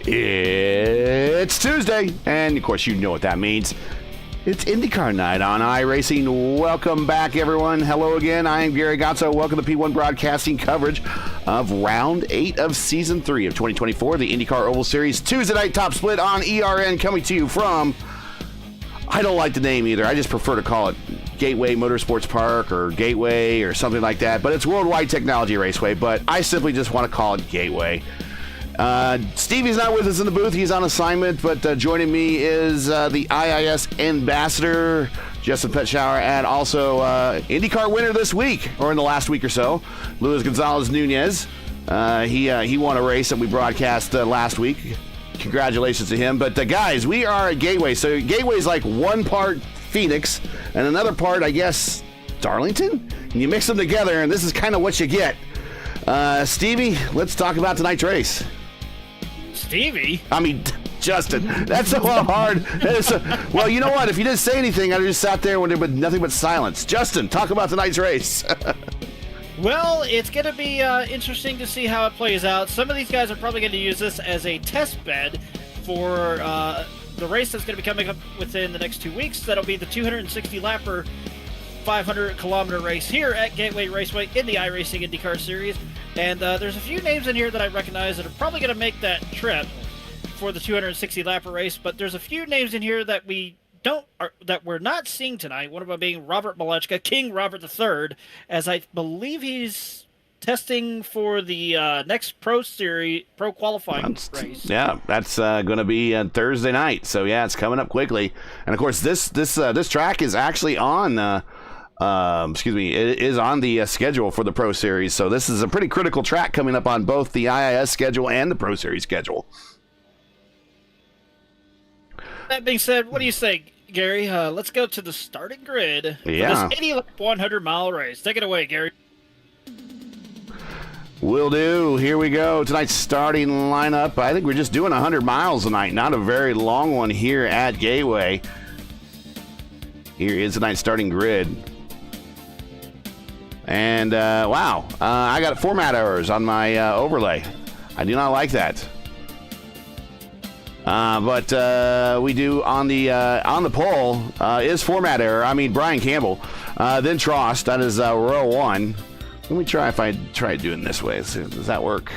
It's Tuesday, and of course you know what that means. It's IndyCar night on iRacing. Welcome back, everyone. Hello again. I am Gary Gatso. Welcome to P1 Broadcasting coverage of Round 8 of Season 3 of 2024, the IndyCar Oval Series Tuesday night top split on ERN, coming to you from, I don't like the name either. I just prefer to call it Gateway Motorsports Park or Gateway or something like that, but it's Worldwide Technology Raceway, but I simply just want to call it Gateway. Stevie's not with us in the booth. He's on assignment, but joining me is the IIS ambassador, Justin Petschauer, and also IndyCar winner this week, or in the last week or so, Luis Gonzalez Nunez. He won a race that we broadcast last week. Congratulations to him. But guys, we are at Gateway. So Gateway's like one part Phoenix and another part, I guess, Darlington? And you mix them together, and this is kind of what you get. Stevie, let's talk about tonight's race. Stevie? I mean, Justin, that's so hard. Well, you know what? If you didn't say anything, I'd have just sat there with nothing but silence. Justin, talk about tonight's race. Well, it's going to be interesting to see how it plays out. Some of these guys are probably going to use this as a test bed for the race that's going to be coming up within the next 2 weeks. That'll be the 260-lapper 500-kilometer race here at Gateway Raceway in the iRacing IndyCar Series. And there's a few names in here that I recognize that are probably going to make that trip for the 260-lapper race, but there's a few names in here that we're not seeing tonight. One of them being Robert Malechka, King Robert III, as I believe he's testing for the next Pro qualifying race. Yeah, that's going to be Thursday night. So yeah, it's coming up quickly. And of course, this track is actually on. It is on the schedule for the Pro Series, so this is a pretty critical track coming up on both the IIS schedule and the Pro Series schedule. That being said, what do you think, Gary? Let's go to the starting grid for this 80-lap 100-mile race. Take it away, Gary. Will do. Here we go. Tonight's starting lineup. I think we're just doing 100 miles tonight, not a very long one here at Gateway. Here is tonight's starting grid. And, wow, I got format errors on my overlay. I do not like that. But we do on the pole is format error. I mean Brian Campbell, then Trost. That is row 1. Let me try if I try doing this way. Does that work?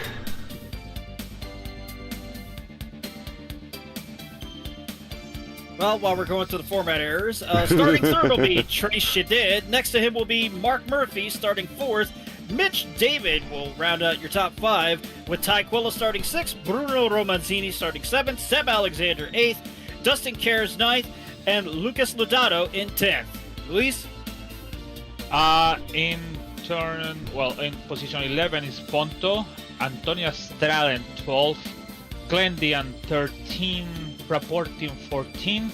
Well, while we're going through the format errors, starting third will be Trace Shadid. Next to him will be Mark Murphy starting 4th. Mitch David will round out your top 5, with Ty Quilla starting 6th, Bruno Romanzini starting 7th, Seb Alexander 8th, Dustin Cares 9th, and Lucas Lodato in 10th. Luis? In position 11 is Ponto, Antonio Estrada in 12th, Glendian 13, Praportin 14.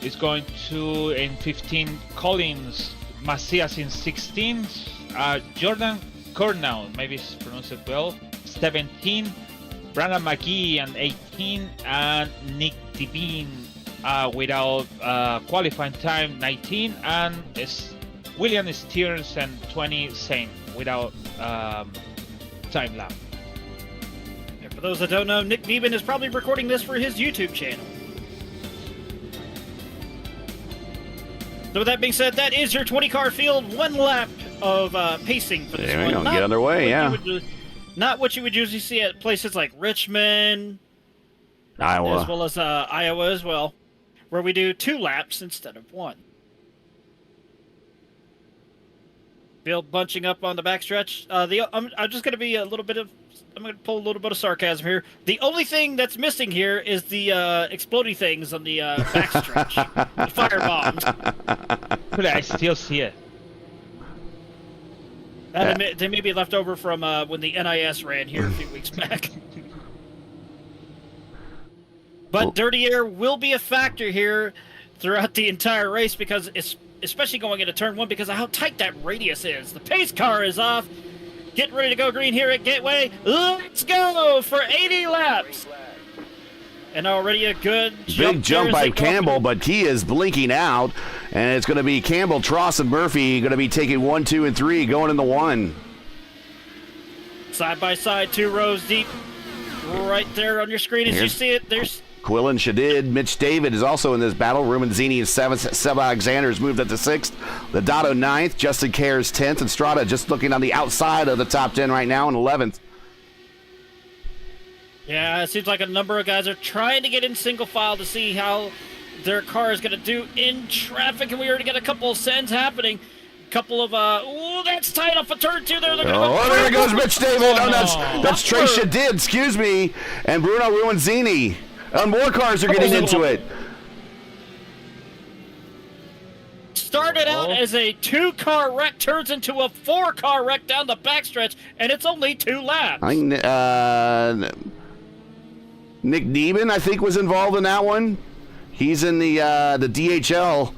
Is going to in 15 Collins Macias in 16. Jordan Cornell, maybe it's pronounced well, 17. Brandon McGee and 18, and Nick Devine without qualifying time 19, and William Steers and 20 same without time lap. And for those that don't know, Nick Devine is probably recording this for his YouTube channel. So with that being said, that is your 20-car field, 1 lap of pacing for this there one. We go. Get underway, yeah. Not what you would usually see at places like Richmond, Iowa, as well as Iowa as well, where we do 2 laps instead of 1. Field bunching up on the backstretch. I'm just going to be I'm going to pull a little bit of sarcasm here. The only thing that's missing here is the exploding things on the backstretch. The fire bombs. But I still see it. They may be left over from when the NIS ran here a few weeks back. But dirty air will be a factor here throughout the entire race, because especially going into turn 1, because of how tight that radius is. The pace car is off. Getting ready to go green here at Gateway. Let's go for 80 laps. And already a good jump. Big jump by Campbell, but he is blinking out. And it's going to be Campbell, Tross, and Murphy going to be taking 1, 2, and 3, going in the 1. Side by side, 2 rows deep. Right there on your screen as you see it. There's Quillen Shadid. Mitch David is also in this battle. Rumanzini is 7th. Seb Alexander has moved up to 6th. Lodato 9th. Justin Cares 10th. And Strada just looking on the outside of the top 10 right now in 11th. Yeah, it seems like a number of guys are trying to get in single file to see how their car is going to do in traffic, and we already got a couple of sends happening. Couple of that's tight off of turn 2 there. There goes Mitch David. That's Trey Shadid, excuse me, and Bruno Ruanzini. And more cars are getting into it. Started out as a 2-car wreck, turns into a 4-car wreck down the backstretch, and it's only 2 laps. Nick Neiman, I think, was involved in that one. He's in the DHL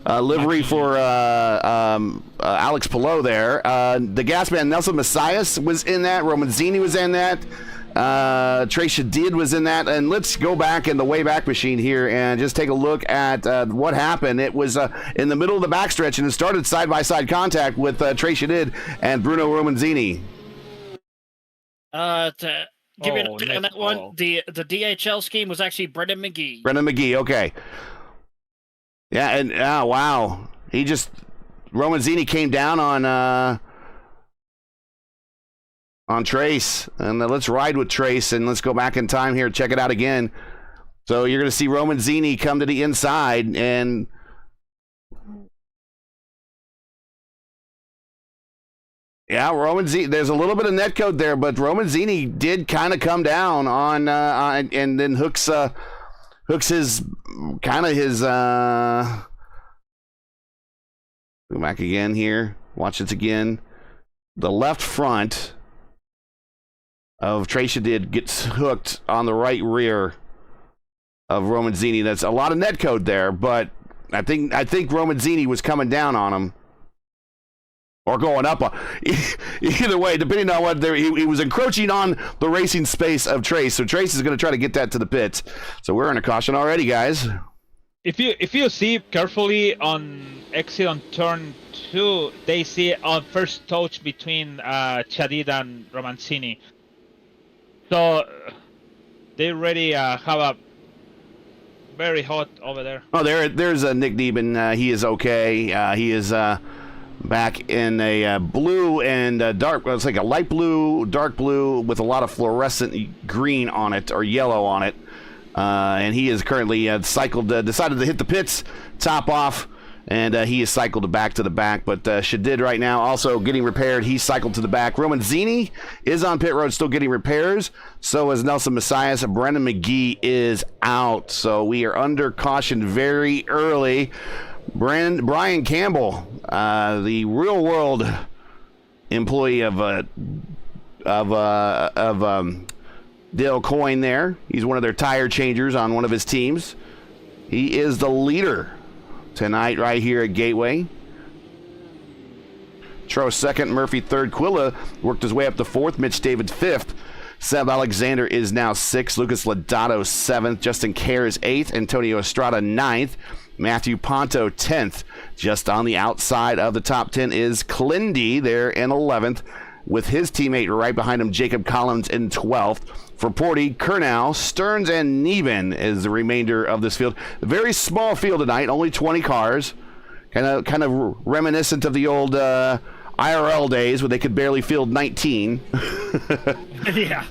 livery for Alex Pillow there. The gas man Nelson Messias was in that. Romanzini was in that. Trey Shadid was in that. And let's go back in the Wayback Machine here and just take a look at what happened. It was in the middle of the backstretch, and it started side-by-side contact with Trey Shadid and Bruno Romanzini. Give me an update on that one. The DHL scheme was actually Brendan McGee. Brendan McGee, okay. Yeah, and wow. Romanzini came down on Trace. And let's ride with Trace, and let's go back in time here. Check it out again. So you're going to see Romanzini come to the inside, and yeah, Romanzini, there's a little bit of netcode there, but Romanzini did kind of come down on and then hooks his go back again here. Watch this again. The left front of Trey Shadid gets hooked on the right rear of Romanzini. That's a lot of netcode there, but I think Romanzini was coming down on him. Or going up. Either way, depending on what he was encroaching on the racing space of Trace. So Trace is going to try to get that to the pits. So we're in a caution already, guys. If you see carefully on exit on turn 2, they see on first touch between Shadid and Romanzini. So they already have a very hot over there. Oh, there's Nick Nieben. He is okay. He is back in a blue and dark. Well, it's like a light blue, dark blue with a lot of fluorescent green on it or yellow on it. And he is currently decided to hit the pits, top off, and he is cycled back to the back. But Shadid right now also getting repaired. He's cycled to the back. Roman Zini is on pit road, still getting repairs. So is Nelson Messias. Brendan McGee is out. So we are under caution very early. Brian Campbell, the real world employee of Dale Coyne there. He's one of their tire changers on one of his teams. He is the leader tonight right here at Gateway. Tro second, Murphy third. Quilla worked his way up to fourth. Mitch David fifth. Seb Alexander is now sixth. Lucas Lodato seventh. Justin Kerr is eighth. Antonio Estrada ninth. Matthew Ponto 10th. Just on the outside of the top 10 is Clindy there in 11th, with his teammate right behind him, Jacob Collins, in 12th. For Porty, Kurnow, Stearns, and Nieben is the remainder of this field. A very small field tonight, only 20 cars. Kind of reminiscent of the old IRL days where they could barely field 19. Yeah.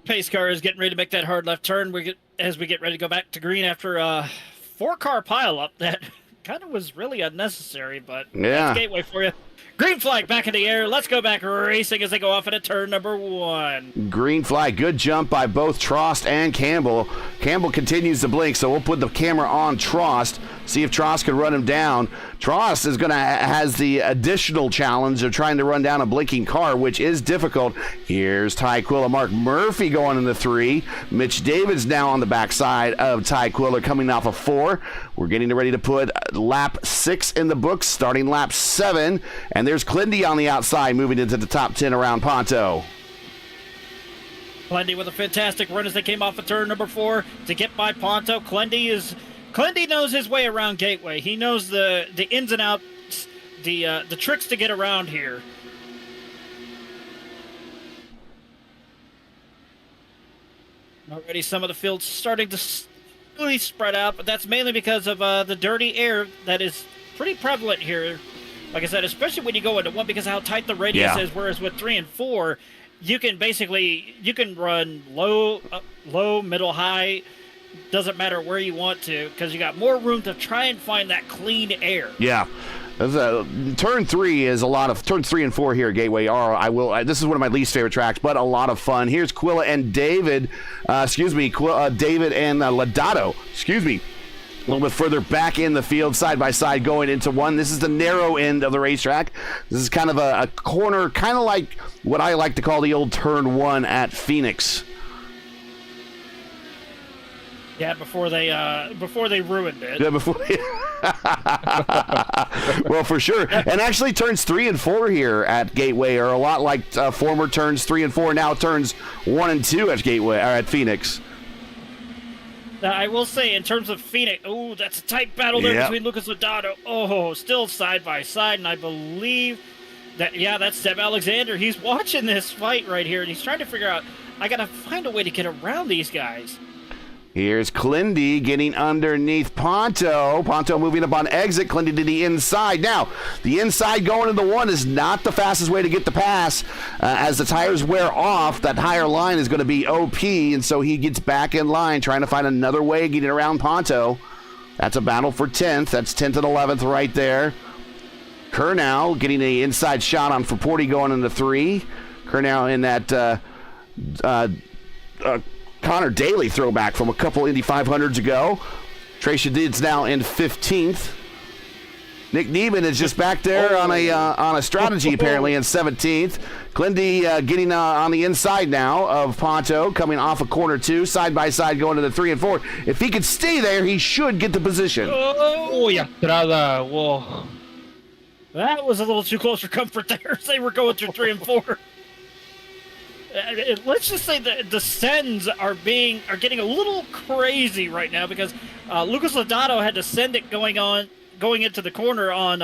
Pace car is getting ready to make that hard left turn. As we get ready to go back to green after a 4-car pileup that kind of was really unnecessary, but yeah, that's Gateway for you. Green flag back in the air. Let's go back racing as they go off into turn number 1. Green flag. Good jump by both Trost and Campbell. Campbell continues to blink, so we'll put the camera on Trost, see if Trost can run him down. Trost is has the additional challenge of trying to run down a blinking car, which is difficult. Here's Ty Quilla. Mark Murphy going in the 3. Mitch David's now on the backside of Ty Quilla coming off of 4. We're getting ready to put lap 6 in the books, starting lap 7. And there's Clindy on the outside moving into the top 10 around Ponto. Clendy with a fantastic run as they came off of turn number 4 to get by Ponto. Clendy knows his way around Gateway. He knows the ins and outs, the tricks to get around here. Already some of the field's starting to really spread out, but that's mainly because of the dirty air that is pretty prevalent here. Like I said, especially when you go into 1 because of how tight the radius is, whereas with 3 and 4, you can run low, middle, high. Doesn't matter where you want to because you got more room to try and find that clean air. Yeah. Turn 3 is a lot of turns 3 and 4 here at Gateway are. This is one of my least favorite tracks, but a lot of fun. Here's Quilla and David. David and Lodato. A little bit further back in the field, side by side, going into 1. This is the narrow end of the racetrack. This is kind of a corner, kind of like what I like to call the old turn 1 at Phoenix. Yeah, before they ruined it. Yeah, well, for sure. And actually, turns 3 and 4 here at Gateway are a lot like former turns 3 and 4. Now turns 1 and 2 at Gateway or at Phoenix. I will say, in terms of Phoenix, that's a tight battle there between Lucas Lodato. Oh, still side by side, and I believe that's Seb Alexander. He's watching this fight right here, and he's trying to figure out, I got to find a way to get around these guys. Here's Clindy getting underneath Ponto. Ponto moving up on exit. Clindy to the inside. Now, the inside going into 1 is not the fastest way to get the pass. As the tires wear off, that higher line is going to be OP, and so he gets back in line, trying to find another way getting around Ponto. That's a battle for 10th. That's 10th and 11th right there. Kurnow getting an inside shot on Forporti going into 3. Kurnow in that Connor Daly throwback from a couple Indy 500s ago. Trey Shadid's now in 15th. Nick Nieben is just back there on a strategy apparently in 17th. Clindy getting on the inside now of Ponto, coming off of corner 2, side by side going to the 3 and 4. If he could stay there, he should get the position. Estrada, whoa. That was a little too close for comfort there as they were going through 3 and 4. Let's just say the descends are getting a little crazy right now because Lucas Lodato had to send it going into the corner on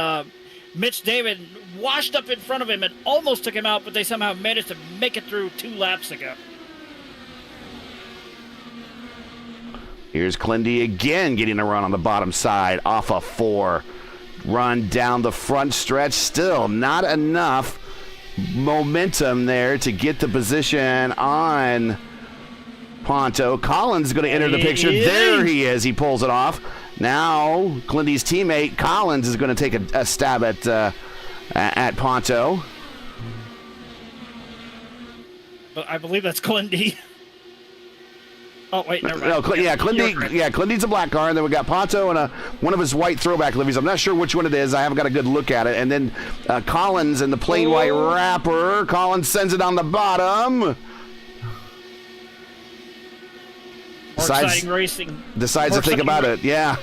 Mitch David washed up in front of him and almost took him out, but they somehow managed to make it through 2 laps ago. Here's Clindy again getting a run on the bottom side off a 4. Run down the front stretch. Still not enough momentum there to get the position on Ponto. Collins is going to enter the picture. There he is. He pulls it off. Now Clindy's teammate Collins is going to take a stab at Ponto. But I believe that's Clindy. Oh, wait, never mind. No, Clindy's a black car, and then we got Ponto and one of his white throwback liveries. I'm not sure which one it is. I haven't got a good look at it. And then Collins in the plain white wrapper. Collins sends it on the bottom. More exciting racing. Decides to think about it, yeah.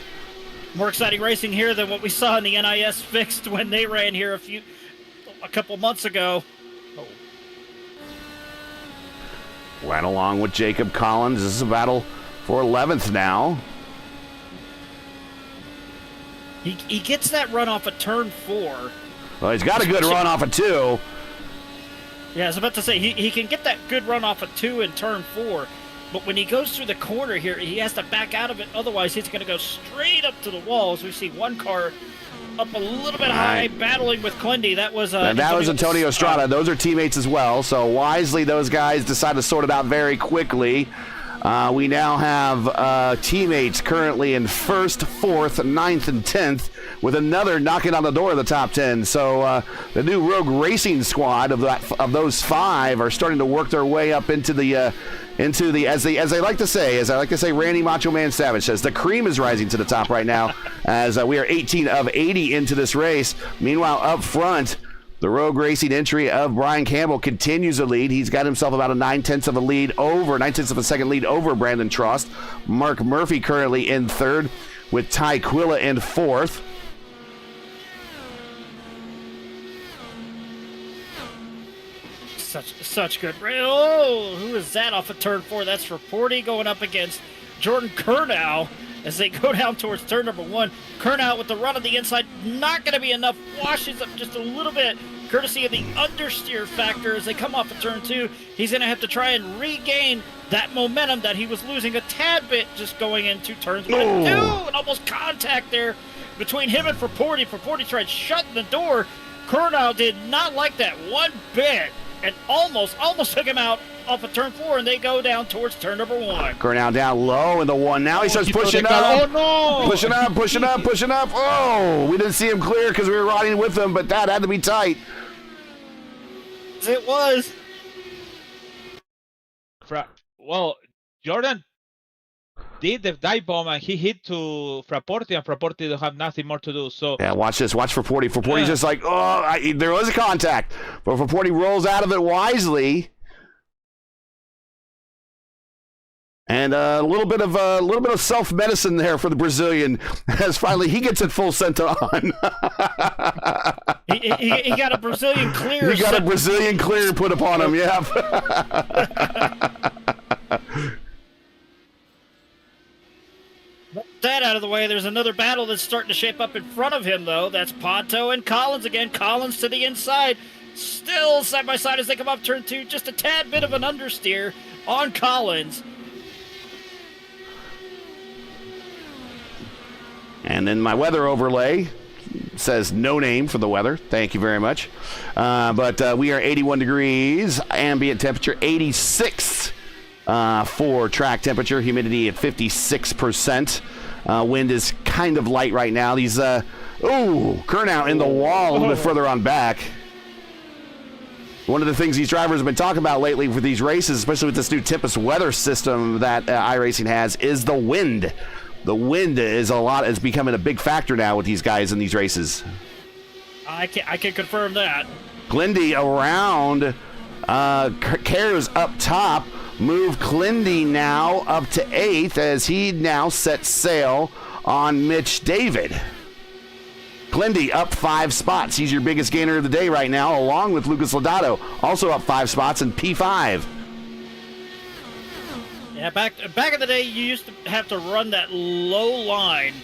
More exciting racing here than what we saw in the NIS fixed when they ran here a couple months ago. Right along with Jacob Collins. This is a battle for 11th now. He gets that run off of turn 4. Well, he's got a good run off of 2. Yeah, I was about to say, he can get that good run off of 2 in turn 4. But when he goes through the corner here, he has to back out of it. Otherwise, he's going to go straight up to the wall. As we see one car up a little bit high, battling with Clindy. That was Antonio Estrada. Those are teammates as well. So wisely, those guys decide to sort it out very quickly. We now have teammates currently in 1st, 4th, 9th, and 10th, with another knocking on the door of the top 10. So the new Rogue Racing squad of those 5 are starting to work their way up into the as I like to say, Randy Macho Man Savage says, the cream is rising to the top right now as we are 18 of 80 into this race. Meanwhile, up front, the Rogue Racing entry of Brian Campbell continues to lead. He's got himself about a 9/10 of a second lead over Brandon Trost. Mark Murphy currently in 3rd with Ty Quilla in 4th. Such good. Oh, who is that off of turn 4? That's Raporti going up against Jordan Kernow as they go down towards turn number 1. Kernow with the run on the inside, not going to be enough. Washes up just a little bit, courtesy of the understeer factor as they come off of turn 2. He's going to have to try and regain that momentum that he was losing a tad bit just going into turns 1 and 2. And almost contact there between him and Raporti. Raporti tried shutting the door. Kernow did not like that one bit, and almost took him out off of turn 4, and they go down towards turn number 1. Kernow down low in the 1. Now he starts pushing up. Oh, no! Pushing up. Oh, we didn't see him clear because we were riding with him, but that had to be tight. It was. Well, Jordan did the dive bomb, and he hit to Fraporti, and Fraporti don't have nothing more to do. So yeah, watch this. Watch Fraporti. Fraporti's just like, there was a contact, but Fraporti rolls out of it wisely, and a little bit of self medicine there for the Brazilian as finally he gets it full sent on. he got a Brazilian clear. He got a Brazilian clear put upon him. Yeah. That out of the way, there's another battle that's starting to shape up in front of him, though. That's Ponto and Collins again. Collins to the inside. Still side by side as they come up turn 2. Just a tad bit of an understeer on Collins. And then my weather overlay says no name for the weather. Thank you very much. But we are 81 degrees, ambient temperature 86 for track temperature, humidity at 56%. Wind is kind of light right now. These, Kernow in the wall a little bit further on back. One of the things these drivers have been talking about lately for these races, especially with this new Tempest weather system that iRacing has, is the wind. The wind is becoming a big factor now with these guys in these races. I can confirm that. Clindy around, Cares up top. Move Clindy now up to 8th as he now sets sail on Mitch David. Clindy up 5 spots. He's your biggest gainer of the day right now, along with Lucas Lodato, also up 5 spots in P5. Yeah, back in the day, you used to have to run that low line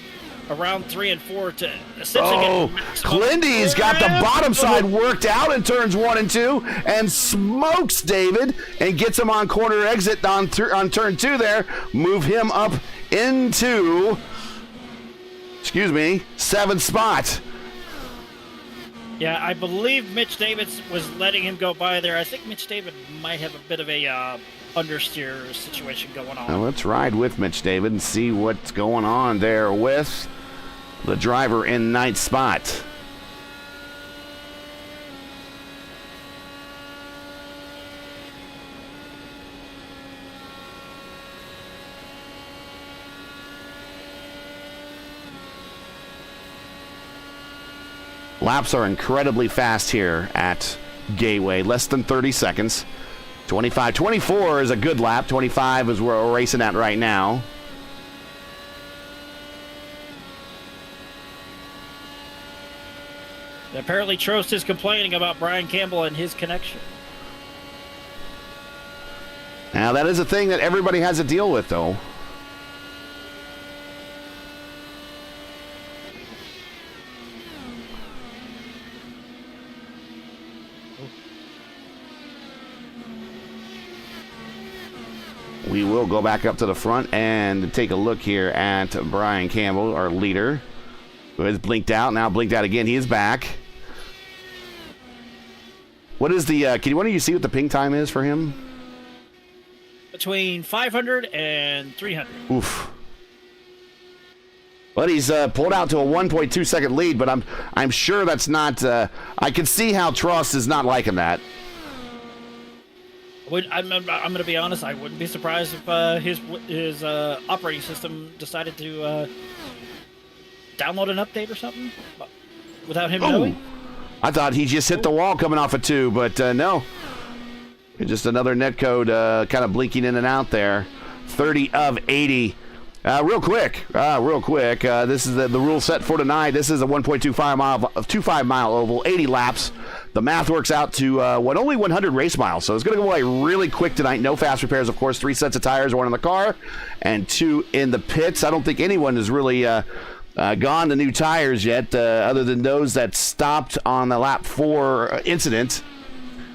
around 3 and 4 to essentially Oh, get maximum. Clindy's got the bottom side worked out in turns 1 and 2 and smokes David and gets him on corner exit on turn 2 there. Move him up into, 7th spot. Yeah, I believe Mitch Davids was letting him go by there. I think Mitch David might have a bit of a understeer situation going on. Now let's ride with Mitch David and see what's going on there with the driver in 9th spot. Laps are incredibly fast here at Gateway, less than 30 seconds. 24 is a good lap. 25 is where we're racing at right now. Apparently, Trost is complaining about Brian Campbell and his connection. Now, that is a thing that everybody has to deal with, though. We will go back up to the front and take a look here at Brian Campbell, our leader, who has blinked out. Now blinked out again. He is back. What is the, one of you see what the ping time is for him? Between 500 and 300. Oof. But he's pulled out to a 1.2 second lead, but I'm sure that's not, I can see how Trost is not liking that. I'm going to be honest. I wouldn't be surprised if his operating system decided to download an update or something without him knowing. I thought he just hit the wall coming off of 2, but no. Just another netcode kind of blinking in and out there. 30 of 80. Real quick. This is the rule set for tonight. This is a 1.25 mile oval, 80 laps. The math works out to only 100 race miles, so it's going to go away really quick tonight. No fast repairs, of course. 3 sets of tires, 1 in the car and 2 in the pits. I don't think anyone has really gone to new tires yet, other than those that stopped on the lap 4 incident.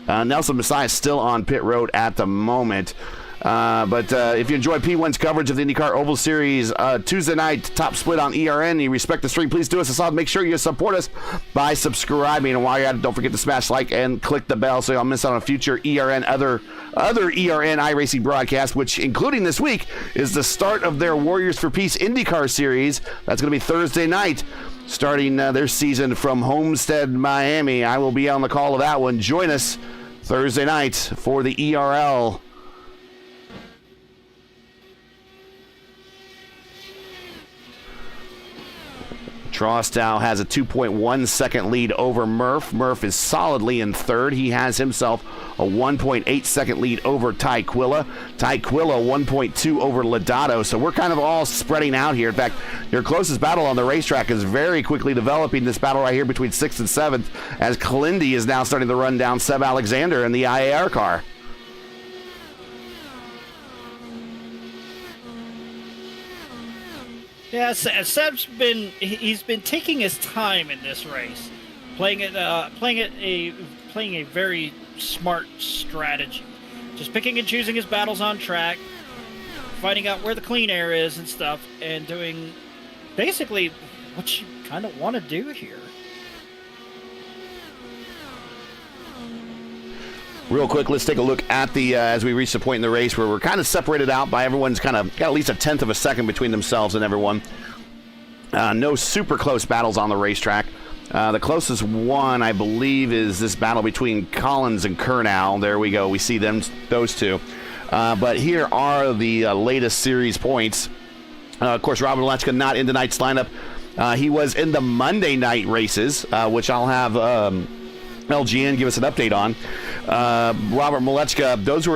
Nelson Messiah is still on pit road at the moment. But if you enjoy P1's coverage of the IndyCar Oval Series Tuesday night top split on ERN, you respect the stream, please do us a solid. Make sure you support us by subscribing. And while you're at it, don't forget to smash like and click the bell so you don't miss out on future ERN, other ERN iRacing broadcasts, which, including this week, is the start of their Warriors for Peace IndyCar Series. That's going to be Thursday night, starting their season from Homestead, Miami. I will be on the call of that one. Join us Thursday night for the ERL. Trostow has a 2.1 second lead over Murph. Murph is solidly in 3rd. He has himself a 1.8 second lead over Ty Quilla. Ty Quilla 1.2 over Lodato. So we're kind of all spreading out here. In fact, your closest battle on the racetrack is very quickly developing. This battle right here between 6th and 7th, as Clindy is now starting to run down Seb Alexander in the IAR car. Yeah, Seb's been taking his time in this race, playing a very smart strategy, just picking and choosing his battles on track, finding out where the clean air is and stuff, and doing basically what you kind of want to do here. Real quick, let's take a look at the as we reach the point in the race where we're kind of separated out by everyone's kind of got at least a 1/10 of a second between themselves and everyone. No super close battles on the racetrack. The closest one, I believe, is this battle between Collins and Kurnow. There we go. We see those two. But here are the latest series points. Of course, Robert Malechka not in tonight's lineup. He was in the Monday night races, which I'll have LGN give us an update on. Robert Malechka, those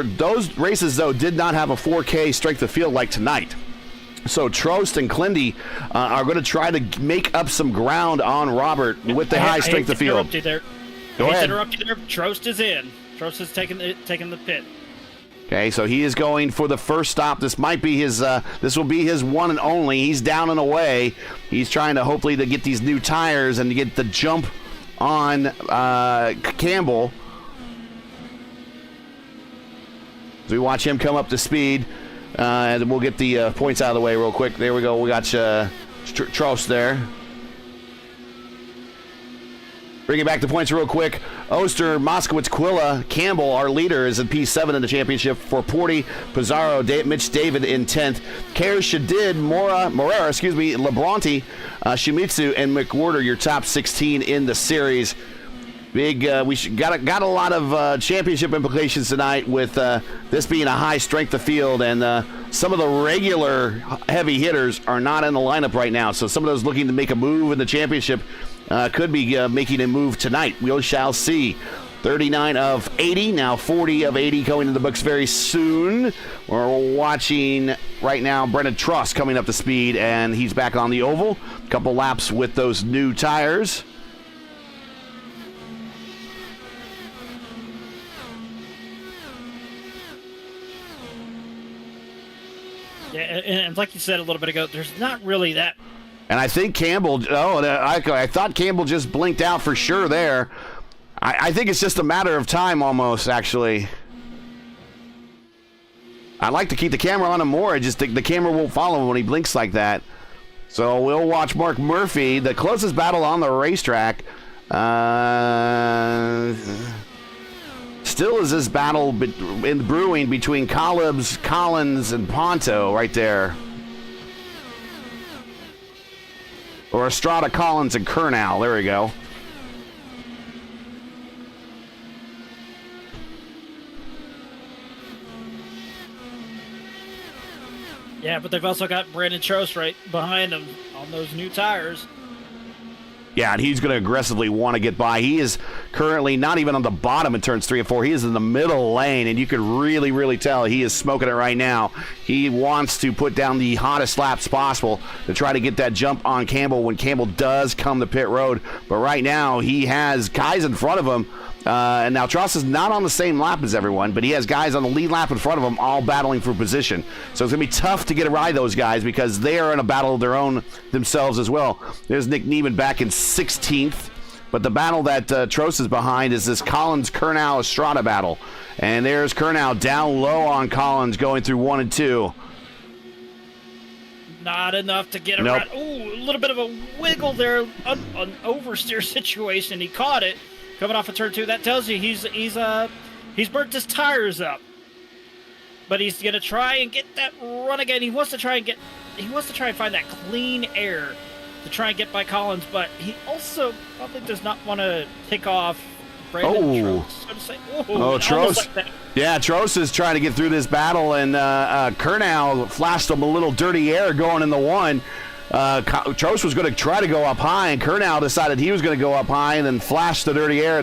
races, though, did not have a 4K strength of field like tonight. So Trost and Clindy are going to try to make up some ground on Robert with the high strength of field. Go ahead. Interrupt you there. Trost is in. Trost is taking the pit. Okay, so he is going for the first stop. This might be his. This will be his one and only. He's down and away. He's trying to hopefully to get these new tires and to get the jump on Campbell. So we watch him come up to speed, and we'll get the points out of the way real quick. There we go. We got Trost there. Bringing back the points real quick. Oster, Moskowitz, Quilla, Campbell, our leader, is in P7 in the championship. For Porty, Pizarro, Mitch David in 10th. Kerr, Shadid, Morera, Labronte, Shimizu, and McWhorter, your top 16 in the series. Big, got a lot of championship implications tonight with this being a high strength of field, and some of the regular heavy hitters are not in the lineup right now. So some of those looking to make a move in the championship could be making a move tonight. We shall see. 39 of 80, now 40 of 80 going in the books very soon. We're watching right now Brendan Truss coming up to speed, and he's back on the oval. A couple laps with those new tires. Yeah, and like you said a little bit ago, there's not really that. And I think Campbell, I thought Campbell just blinked out for sure there. I think it's just a matter of time almost, actually. I like to keep the camera on him more. I just think the camera won't follow him when he blinks like that. So we'll watch Mark Murphy, the closest battle on the racetrack. Still is this battle in brewing between Collins, and Ponto right there. Or Estrada, Collins, and Kernal. There we go. Yeah, but they've also got Brandon Trost right behind them on those new tires. Yeah, and he's going to aggressively want to get by. He is currently not even on the bottom in turns 3 and 4. He is in the middle lane, and you can really, really tell he is smoking it right now. He wants to put down the hottest laps possible to try to get that jump on Campbell when Campbell does come to pit road. But right now, he has guys in front of him. And now Tross is not on the same lap as everyone, but he has guys on the lead lap in front of him all battling for position. So it's going to be tough to get a ride of those guys because they are in a battle of their own themselves as well. There's Nick Neiman back in 16th, but the battle that Trost is behind is this Collins-Kernal-Estrada battle. And there's Kernal down low on Collins going through 1 and 2. Not enough to get it Nope. right. Ooh, a little bit of a wiggle there, an oversteer situation. He caught it. Coming off of turn 2, that tells you he's burnt his tires up. But he's gonna try and get that run again. He wants to try and find that clean air to try and get by Collins, but he also probably does not want to pick off Brandon Trost, so to say. Trost. Like Yeah, Trost is trying to get through this battle, and Kernal flashed him a little dirty air going in the 1. Trost was going to try to go up high, and Kernal decided he was going to go up high and then flash the dirty air.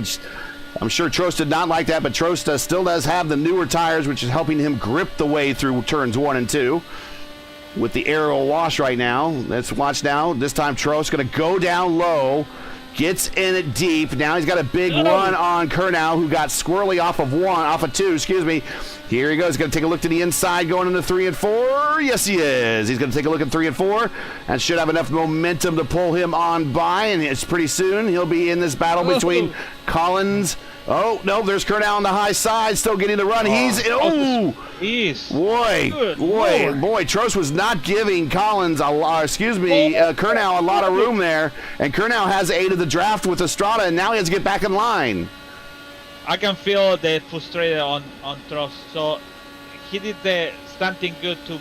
I'm sure Trost did not like that, but Trost still does have the newer tires, which is helping him grip the way through turns 1 and 2 with the aerial wash right now. Let's watch now. This time Trost going to go down low, gets in it deep. Now he's got a big run on Kernal, who got squirrely off of 2, excuse me. Here he goes. He's going to take a look to the inside going into 3 and 4. Yes, he is. He's going to take a look at 3 and 4 and should have enough momentum to pull him on by. And it's pretty soon he'll be in this battle between Collins. Oh, no, there's Kernal on the high side, still getting the run. Boy, Trost was not giving Collins Kernal a lot of room there. And Kernal has aided the draft with Estrada, and now he has to get back in line. I can feel the frustration on Trost. So he did something good to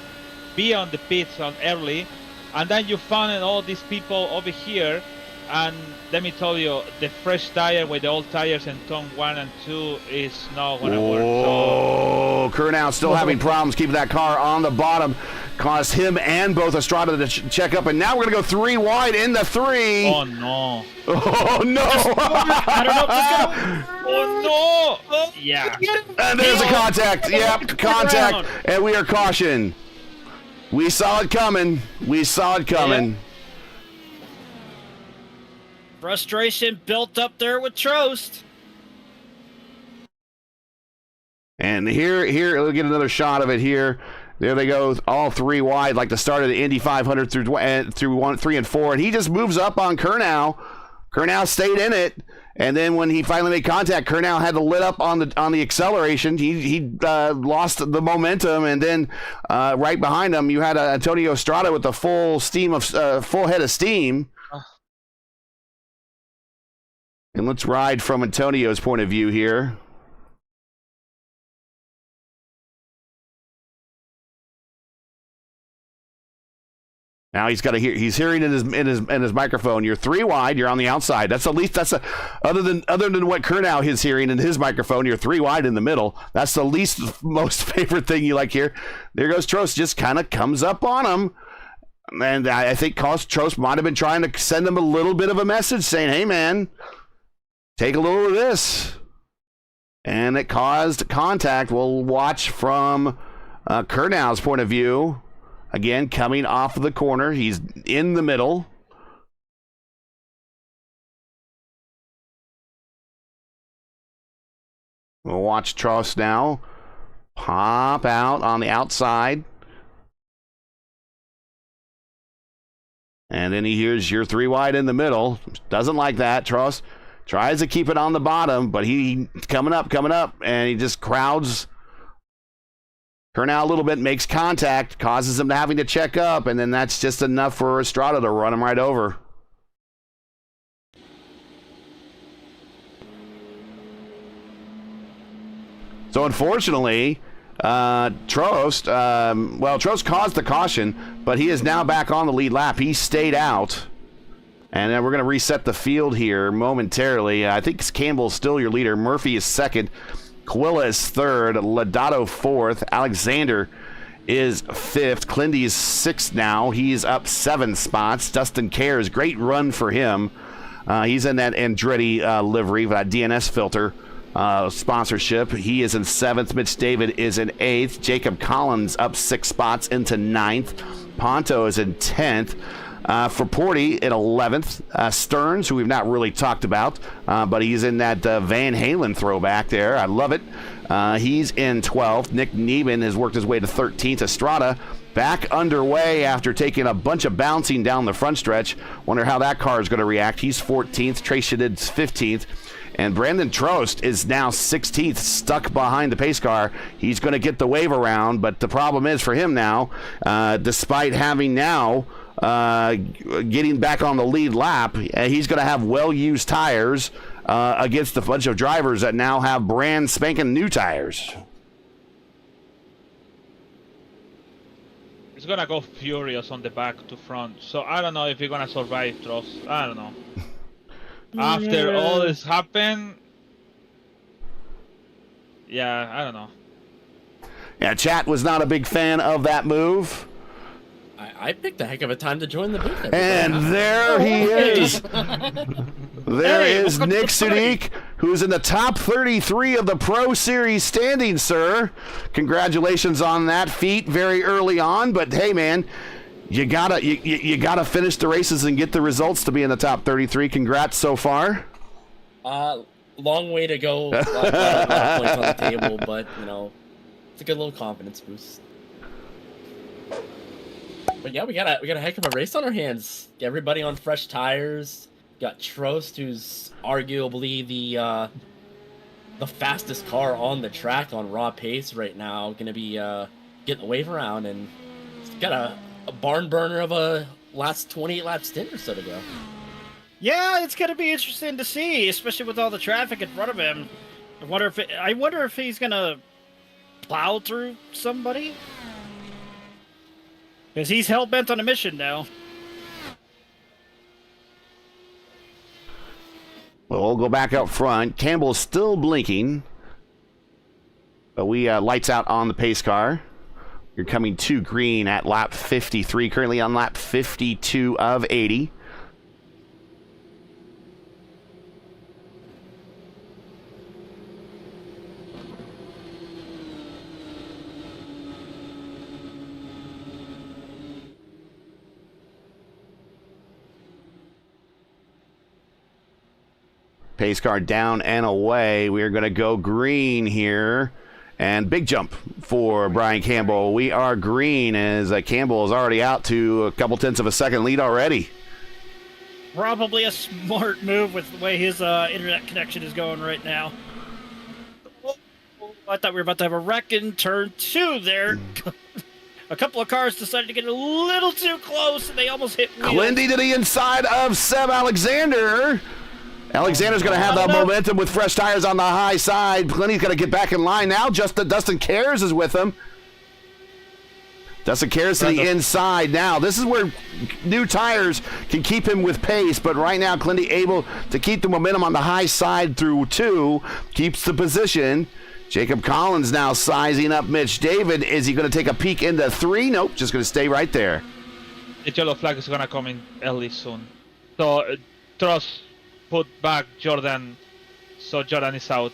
be on the pits on early, and then you found all these people over here, and let me tell you, the fresh tire with the old tires in turn 1 and 2 is not going to work. Oh, Kernal still having problems keeping that car on the bottom. Caused him and both Estrada to check up, and now we're going to go 3 wide in the 3. Oh, no. Oh, no. I don't know if this is gonna... Oh, no. Yeah. And there's a contact. Yep, contact. And we are cautioned. We saw it coming. Yeah. Frustration built up there with Trost. And here, we'll get another shot of it here. There they go, all three wide, like the start of the Indy 500 through 1, 3, and 4. And he just moves up on Kurnow. Kurnow stayed in it. And then when he finally made contact, Kurnow had to lit up on the acceleration. He lost the momentum, and then right behind him, you had Antonio Estrada with the full head of steam. And let's ride from Antonio's point of view here. Now he's hearing in his microphone. You're 3 wide. You're on the outside. Other than what Kurnow is hearing in his microphone. You're 3 wide in the middle. That's the most favorite thing you like here. There goes Trost. Just kind of comes up on him, and I think Trost might have been trying to send him a little bit of a message saying, "Hey man, take a little of this," and it caused contact. We'll watch from Kurnow's point of view. Again, coming off the corner. He's in the middle. We'll watch Trost now pop out on the outside. And then he hears you're 3 wide in the middle. Doesn't like that. Trost tries to keep it on the bottom, but he coming up, and he just crowds Kurnow a little bit, makes contact, causes him to having to check up, and then that's just enough for Estrada to run him right over. So unfortunately, Trost caused the caution, but he is now back on the lead lap. He stayed out. And then we're going to reset the field here momentarily. I think Campbell's still your leader. Murphy is second. Quilla is third. Lodato fourth. Alexander is fifth. Clindy's sixth now. He's up 7 spots. Dustin Cares, great run for him. He's in that Andretti livery, that DNS filter sponsorship. He is in 7th. Mitch David is in 8th. Jacob Collins up 6 spots into 9th. Ponto is in 10th. For Porty in 11th. Stearns, who we've not really talked about, but he's in that Van Halen throwback there. I love it. He's in 12th. Nick Neiman has worked his way to 13th. Estrada back underway after taking a bunch of bouncing down the front stretch. Wonder how that car is going to react. He's 14th. Trey Shadid's 15th. And Brandon Trost is now 16th, stuck behind the pace car. He's going to get the wave around, but the problem is for him now, despite having now getting back on the lead lap, he's going to have well-used tires against a bunch of drivers that now have brand spanking new tires. He's going to go furious on the back to front, so I don't know if he's going to survive Trost. I don't know. After all this happened, yeah, I don't know. Yeah, chat was not a big fan of that move. I picked a heck of a time to join the booth. And there he is. There is Nick Sadiq, who's in the top 33 of the Pro Series standings, sir. Congratulations on that feat very early on. But hey, man, you gotta finish the races and get the results to be in the top 33. Congrats so far. Long way to go. A lot of points on the table, but it's a good little confidence boost. But yeah, we got a heck of a race on our hands. Everybody on fresh tires. Got Trost, who's arguably the fastest car on the track on raw pace right now. Going to be getting the wave around, and he's got a barn burner of a last 28 lap stint or so to go. Yeah, it's going to be interesting to see, especially with all the traffic in front of him. I wonder if he's going to plow through somebody. Because he's hell-bent on a mission now. Well, we'll go back up front. Campbell's still blinking. But we lights out on the pace car. You're coming to green at lap 53. Currently on lap 52 of 80. Pace car down and away. We are going to go green here And big jump for Brian Campbell. We are green as Campbell is already out to a couple tenths of a second lead already. Probably a smart move with the way his internet connection is going right now. I thought we were about to have a wreck in turn 2 there. A couple of cars decided to get a little too close, and they almost hit wheels. Clindy to the inside of Seb Alexander. Alexander's going to have that momentum with fresh tires on the high side. Clindy's going to get back in line now. Dustin Cares is with him. Dustin Cares to the inside now. This is where new tires can keep him with pace, but right now Clindy able to keep the momentum on the high side through 2, keeps the position. Jacob Collins now sizing up Mitch David. Is he going to take a peek into 3? Nope, just going to stay right there. The yellow flag is going to come in early soon. So, Tross put back Jordan, so Jordan is out.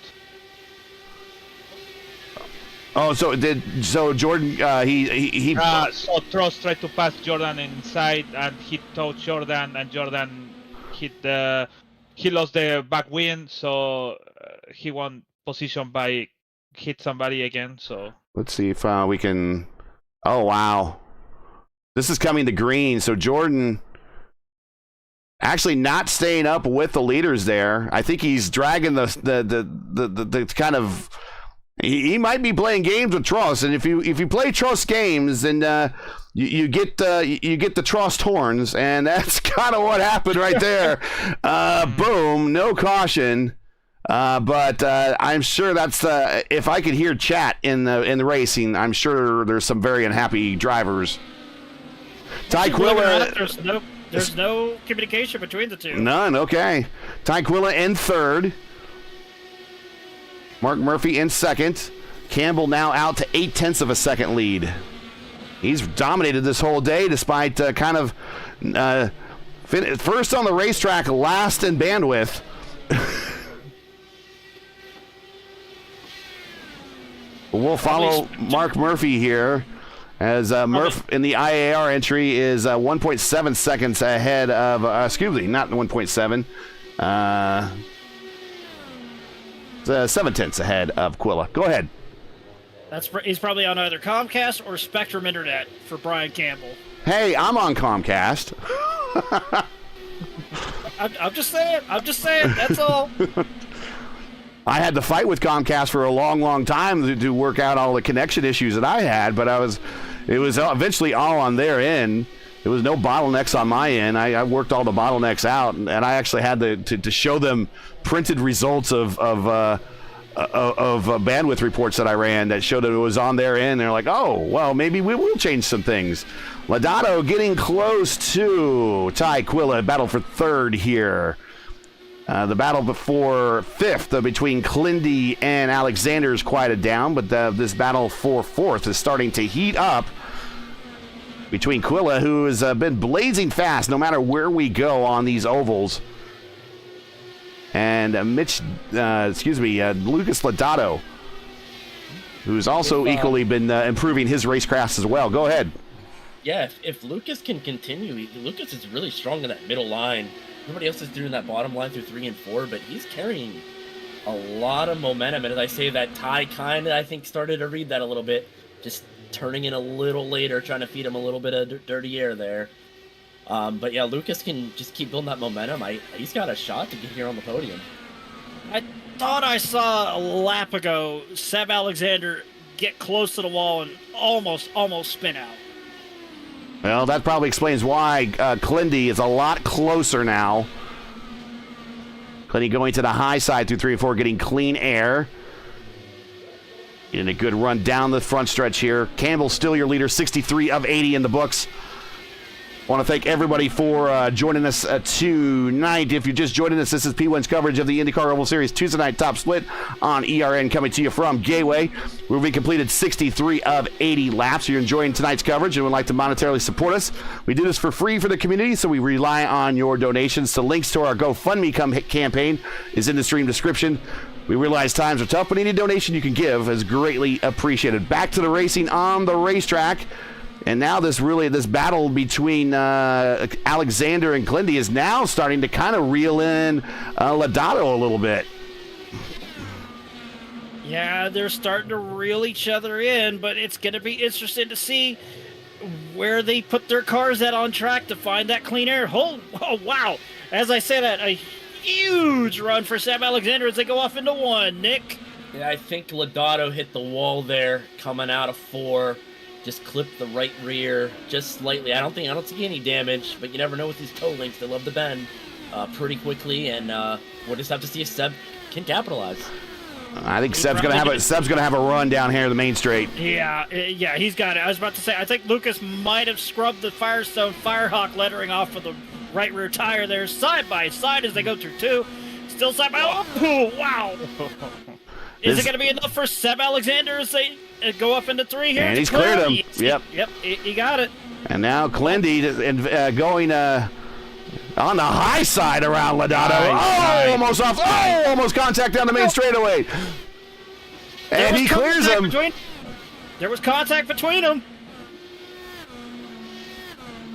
Oh, so Jordan so Tross tried to pass Jordan inside, and he towed Jordan, and Jordan he lost the back wheel, so he won position by hit somebody again. So let's see if we can. Oh wow, this is coming to green. So Jordan actually not staying up with the leaders there. I think he's dragging the kind of. He might be playing games with Tross, and if you play Tross games, then you get the Tross horns, and that's kind of what happened right there. Boom, no caution. But I'm sure that's if I could hear chat in the racing, I'm sure there's some very unhappy drivers. Ty Quilla. There's no communication between the two. None. Okay. Ty Quilla in 3rd. Mark Murphy in 2nd. Campbell now out to 8 tenths of a second lead. He's dominated this whole day despite kind of first on the racetrack, last in bandwidth. We'll follow Mark Murphy here as Murph in the IAR entry is 1.7 seconds ahead of, excuse me, not 1.7. 7 tenths ahead of Quilla. Go ahead. He's probably on either Comcast or Spectrum Internet for Brian Campbell. Hey, I'm on Comcast. I'm just saying. That's all. I had to fight with Comcast for a long time to work out all the connection issues that I had, but it was eventually all on their end. There was no bottlenecks on my end. I worked all the bottlenecks out, and I actually had to show them printed results of bandwidth reports that I ran that showed that it was on their end. They're like, oh, well, maybe we will change some things. Lodato getting close to Ty Quilla. Battle for 3rd here. The battle before 5th between Clindy and Alexander is quieted down, but this battle for 4th is starting to heat up between Quilla, who has been blazing fast no matter where we go on these ovals, and Lucas Lodato, who's also equally been improving his racecraft as well. Go ahead. Yeah, if Lucas can continue, Lucas is really strong in that middle line. Everybody else is doing that bottom line through 3 and 4, but he's carrying a lot of momentum. And as I say that, Ty kind of, I think, started to read that a little bit, just turning in a little later, trying to feed him a little bit of dirty air there. But yeah, Lucas can just keep building that momentum. He's got a shot to get here on the podium. I thought I saw a lap ago Seb Alexander get close to the wall and almost spin out. Well, that probably explains why Clindy is a lot closer now. Clindy going to the high side through 3 and 4, getting clean air. Getting a good run down the front stretch here. Campbell still your leader, 63 of 80 in the books. Want to thank everybody for joining us tonight. If you're just joining us, this is P1's coverage of the IndyCar Oval Series Tuesday night top split on ERN, coming to you from Gateway, where we completed 63 of 80 laps. If you're enjoying tonight's coverage and would like to monetarily support us, we do this for free for the community, so we rely on your donations. The links to our GoFundMe campaign is in the stream description. We realize times are tough, but any donation you can give is greatly appreciated. Back to the racing on the racetrack. And now this battle between Alexander and Clindy is now starting to kind of reel in Lodato a little bit. Yeah, they're starting to reel each other in, but it's going to be interesting to see where they put their cars at on track to find that clean air. Oh, wow. As I said, a huge run for Sam Alexander as they go off into one. Nick? Yeah, I think Lodato hit the wall there coming out of 4. Just clipped the right rear just slightly. I don't see any damage, but you never know with these toe links. They love to bend pretty quickly, and we'll just have to see if Seb can capitalize. I think Seb's gonna have a run down here the main straight. Yeah, he's got it. I was about to say, I think Lucas might have scrubbed the Firestone Firehawk lettering off of the right rear tire there, side by side as they go through 2. Still side by. Oh, wow! Is it going to be enough for Seb Alexander as they go up into 3 here? And he's cleared him. Yep, he got it. And now Clendy going on the high side around Lodato. Almost off. Almost contact down the main straightaway. And he clears him. There was contact between them.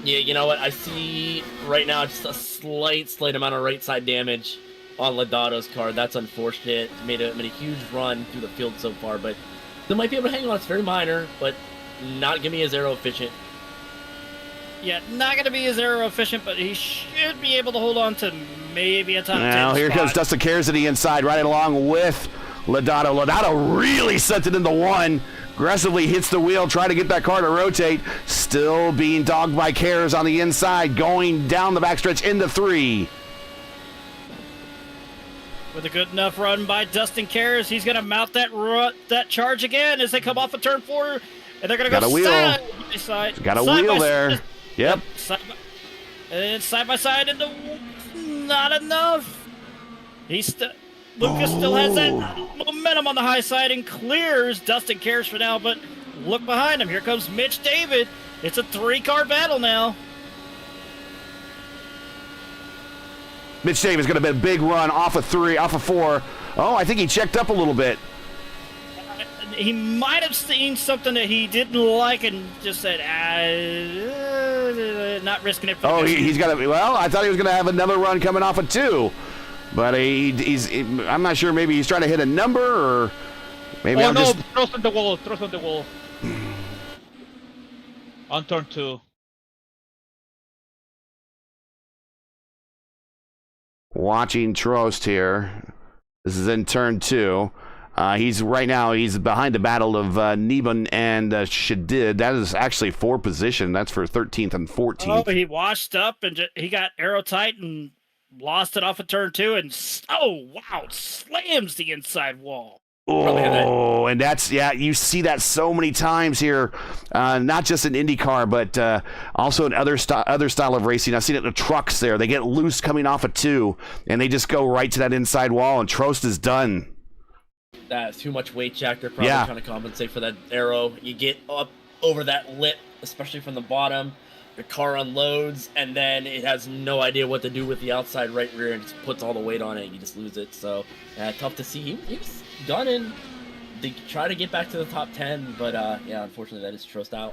Yeah, you know what? I see right now just a slight amount of right side damage on Lodato's car. That's unfortunate. Made a huge run through the field so far, but they might be able to hang on. It's very minor, but not gonna be as aero efficient. Yeah, not going to be as aero efficient, but he should be able to hold on to maybe a top 10 Now here spot. comes Dustin Cares to the inside, right along with Lodato. Lodato really sent it into 1. Aggressively hits the wheel, trying to get that car to rotate. Still being dogged by Cares on the inside, going down the backstretch into 3. With a good enough run by Dustin Cares, he's going to mount that charge again as they come off of turn 4, and they're going to go side by side. Got a wheel there. Yep. And side by side into not enough. Lucas still has that momentum on the high side and clears Dustin Cares for now, but look behind him. Here comes Mitch David. It's a 3-car battle now. Mitch Davis going to be a big run off of 4. Oh, I think he checked up a little bit. He might have seen something that he didn't like and just said, not risking it. For he's got to. Well, I thought he was going to have another run coming off of 2, but I'm not sure. Maybe he's trying to hit a number, or maybe throws on the wall. On turn 2. Watching Trost here. This is in turn 2. He's behind the battle of Neben and Shadid. That is actually 4 position. That's for 13th and 14th. Oh, he washed up and he got aero tight and lost it off of turn 2 and slams the inside wall. Oh, and you see that so many times here, not just in IndyCar, but also in other style of racing. I've seen it in the trucks there. They get loose coming off of 2, and they just go right to that inside wall, and Trost is done. That's too much weight, Jack. They're probably trying to compensate for that arrow. You get up over that lip, especially from the bottom. Your car unloads, and then it has no idea what to do with the outside right rear and just puts all the weight on it, and you just lose it. So, tough to see. He's gunning to try to get back to the top 10, but unfortunately that is Trost out.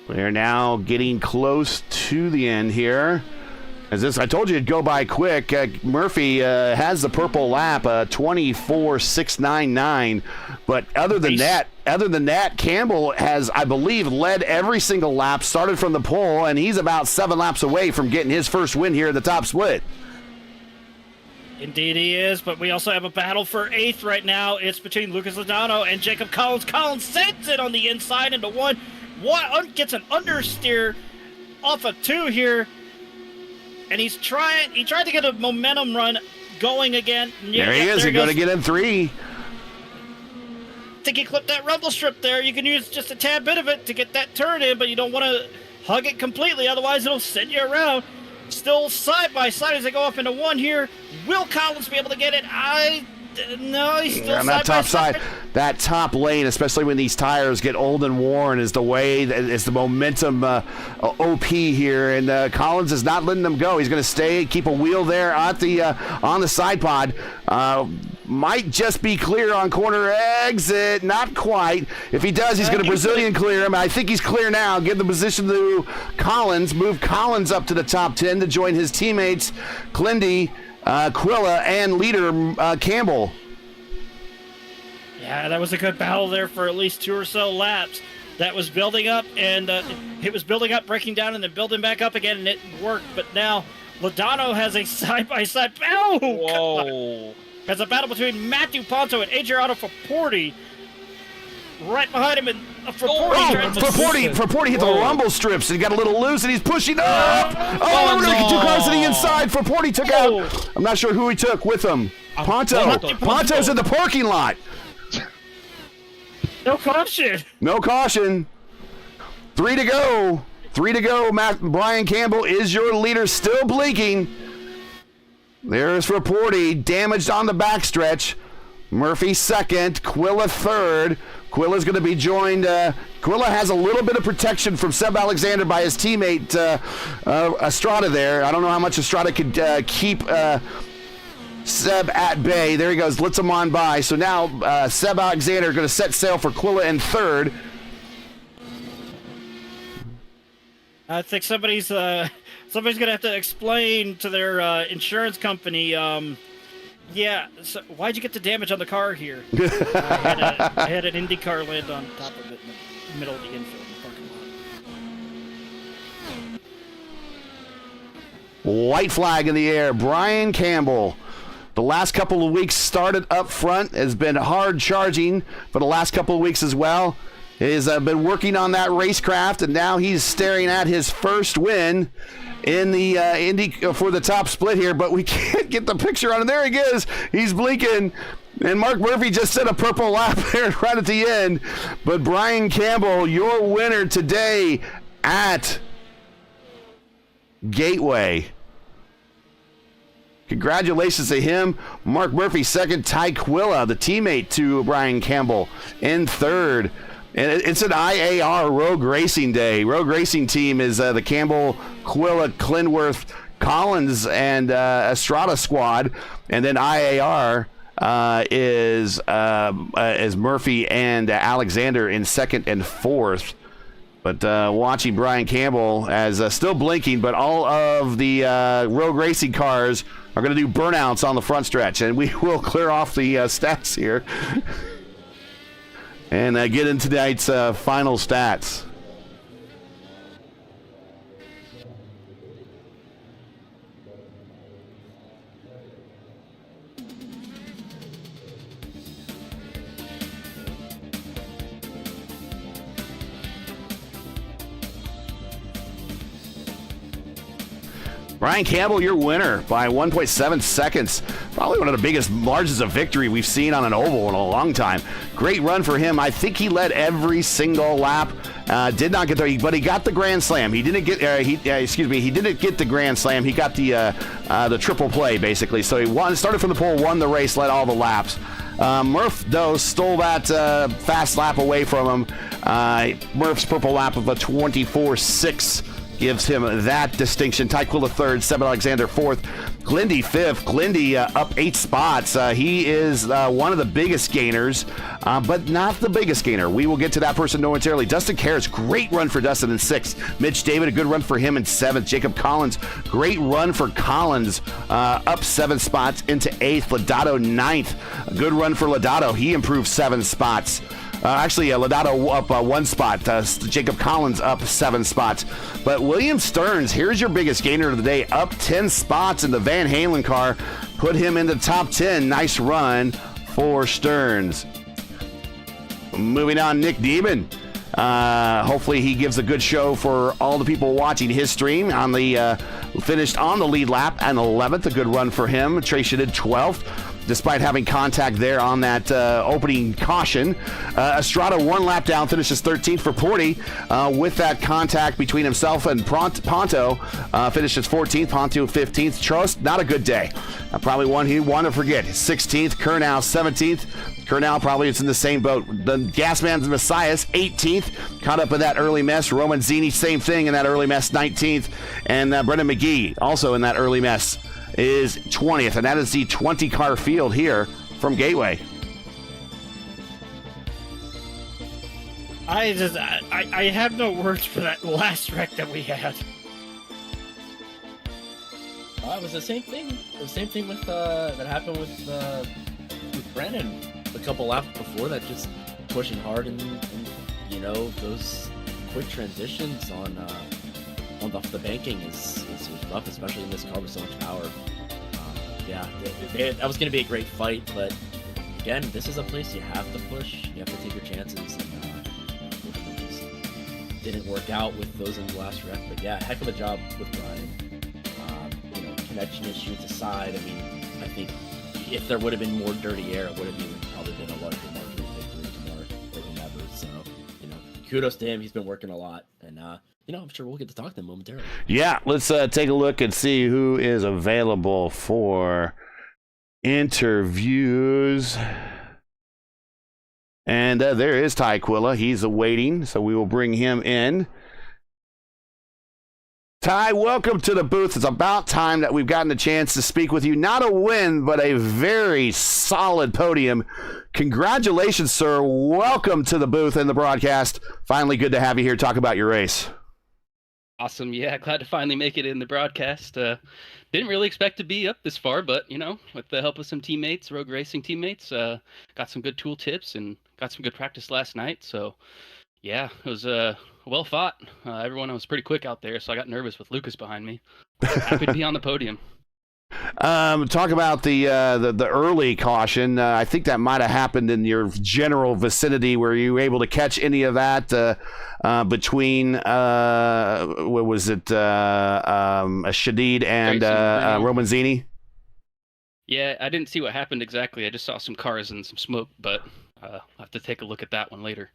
We're now getting close to the end here. I told you it'd go by quick. Murphy has the purple lap, 24.699. But other than that, Campbell has, I believe, led every single lap, started from the pole, and he's about 7 laps away from getting his first win here in the top split. Indeed he is, but we also have a battle for 8th right now. It's between Lucas Lodato and Jacob Collins. Collins sends it on the inside into 1. Gets an understeer off of 2 here. And he tried to get a momentum run going again. There he is. He's going to get in 3. I think he clipped that rumble strip there. You can use just a tad bit of it to get that turn in, but you don't want to hug it completely. Otherwise, it'll send you around. Still side by side as they go up into 1 here. Will Collins be able to get it? No, he's still on that top side. That top lane, especially when these tires get old and worn, is the momentum OP here, and Collins is not letting them go. He's going to stay, keep a wheel there at on the side pod. Might just be clear on corner exit, not quite. If he does, he's going to Brazilian clear him. I think he's clear now. Give the position to Collins. Move Collins up to the top 10 to join his teammates, Clendy, Quilla, and leader Campbell. Yeah, that was a good battle there for at least 2 or so laps. That was building up, and it was building up, breaking down, and then building back up again, and it worked. But now Lodano has a side-by-side battle. Whoa! Has a battle between Matthew Ponto and Adriano Faporti. Right behind him, and Faporti hit the rumble strips and got a little loose, and he's pushing up. Oh, no. 2 cars to the inside. Faporti took out. I'm not sure who he took with him. Ponto's in the parking lot. No caution. No caution. 3 to go. 3 to go. Brian Campbell is your leader, still blinking. There's Faporti, damaged on the backstretch. Murphy second, Quilla third. Quilla's going to be joined. Quilla has a little bit of protection from Seb Alexander by his teammate Estrada there. I don't know how much Estrada could keep Seb at bay. There he goes, lets him on by. So now Seb Alexander going to set sail for Quilla in third. I think somebody's going to have to explain to their insurance company. Yeah, so why'd you get the damage on the car here? I had an IndyCar land on top of it in the middle of the infield in the parking lot. White flag in the air. Brian Campbell, the last couple of weeks started up front, has been hard charging for the last couple of weeks as well. He's been working on that racecraft, and now he's staring at his first win in the Indy for the top split here, but we can't get the picture on him. There he is. He's blinking. And Mark Murphy just set a purple lap there right at the end. But Brian Campbell, your winner today at Gateway. Congratulations to him. Mark Murphy second. Ty Quilla, the teammate to Brian Campbell, in third. And it's an IAR Rogue Racing Day. Rogue Racing Team is the Campbell, Quilla, Clinworth, Collins, and Estrada squad. And then IAR is Murphy and Alexander in second and fourth. But watching Brian Campbell as still blinking, but all of the Rogue Racing cars are going to do burnouts on the front stretch. And we will clear off the stats here. And get into tonight's final stats. Brian Campbell, your winner by 1.7 seconds. Probably one of the biggest margins of victory we've seen on an oval in a long time. Great run for him. I think he led every single lap. Did not get there, but he got the Grand Slam. He didn't get. He didn't get the Grand Slam. He got the triple play basically. So he started from the pole, won the race, led all the laps. Murph, though, stole that fast lap away from him. Murph's purple lap of a 24.6 gives him that distinction. Ty Quilla third, Seb Alexander fourth, Glindy fifth. Glindy up 8 spots. He is one of the biggest gainers, but not the biggest gainer. We will get to that person momentarily. Dustin Karras, great run for Dustin in 6th. Mitch David, a good run for him in 7th. Jacob Collins, great run for Collins, up 7 spots into 8th. Lodato 9th, a good run for Lodato. He improved 7 spots. Lodato up 1 spot. Jacob Collins up 7 spots. But William Stearns, here's your biggest gainer of the day, up 10 spots in the Van Halen car. Put him in the top 10. Nice run for Stearns. Moving on, Nick Diemond. Hopefully he gives a good show for all the people watching his stream. Finished on the lead lap and 11th. A good run for him. Tracy did 12th. Despite having contact there on that opening caution. Estrada 1 lap down, finishes 13th for Porty. With that contact between himself and Ponto, finishes 14th, Ponto 15th. Trost, not a good day. Probably one he'd want to forget. 16th, Kurnow 17th. Kurnow probably is in the same boat. The Gasman's Messias, 18th. Caught up in that early mess. Roman Zini, same thing in that early mess, 19th. And Brendan McGee, also in that early mess, is 20th, and that is the 20-car field here from Gateway. I have no words for that last wreck that we had. It was the same thing. The same thing with that happened with Brennan a couple laps before that, just pushing hard and those quick transitions on the banking is rough, especially in this car with so much power. That was going to be a great fight, but again, this is a place you have to push. You have to take your chances, and it just didn't work out with those in the last wreck. But yeah, heck of a job with Brian. Connection issues aside, I mean, I think if there would have been more dirty air, it would have probably been a larger margin of victory more than ever. So, kudos to him. He's been working a lot, and I'm sure we'll get to talk to him momentarily. Yeah, let's take a look and see who is available for interviews. And there is Ty Quilla. He's awaiting, so we will bring him in. Ty, welcome to the booth. It's about time that we've gotten a chance to speak with you. Not a win, but a very solid podium. Congratulations, sir. Welcome to the booth and the broadcast. Finally, good to have you here talk about your race. Awesome. Yeah, glad to finally make it in the broadcast. Didn't really expect to be up this far, but, with the help of some teammates, Rogue Racing teammates, got some good tool tips and got some good practice last night. So, yeah, it was well fought. Everyone was pretty quick out there, so I got nervous with Lucas behind me. Happy to be on the podium. Talk about the early caution. I think that might have happened in your general vicinity. Were you able to catch any of that between what was it, Shadid and Romanzini? Yeah, I didn't see what happened exactly. I just saw some cars and some smoke, but I'll have to take a look at that one later.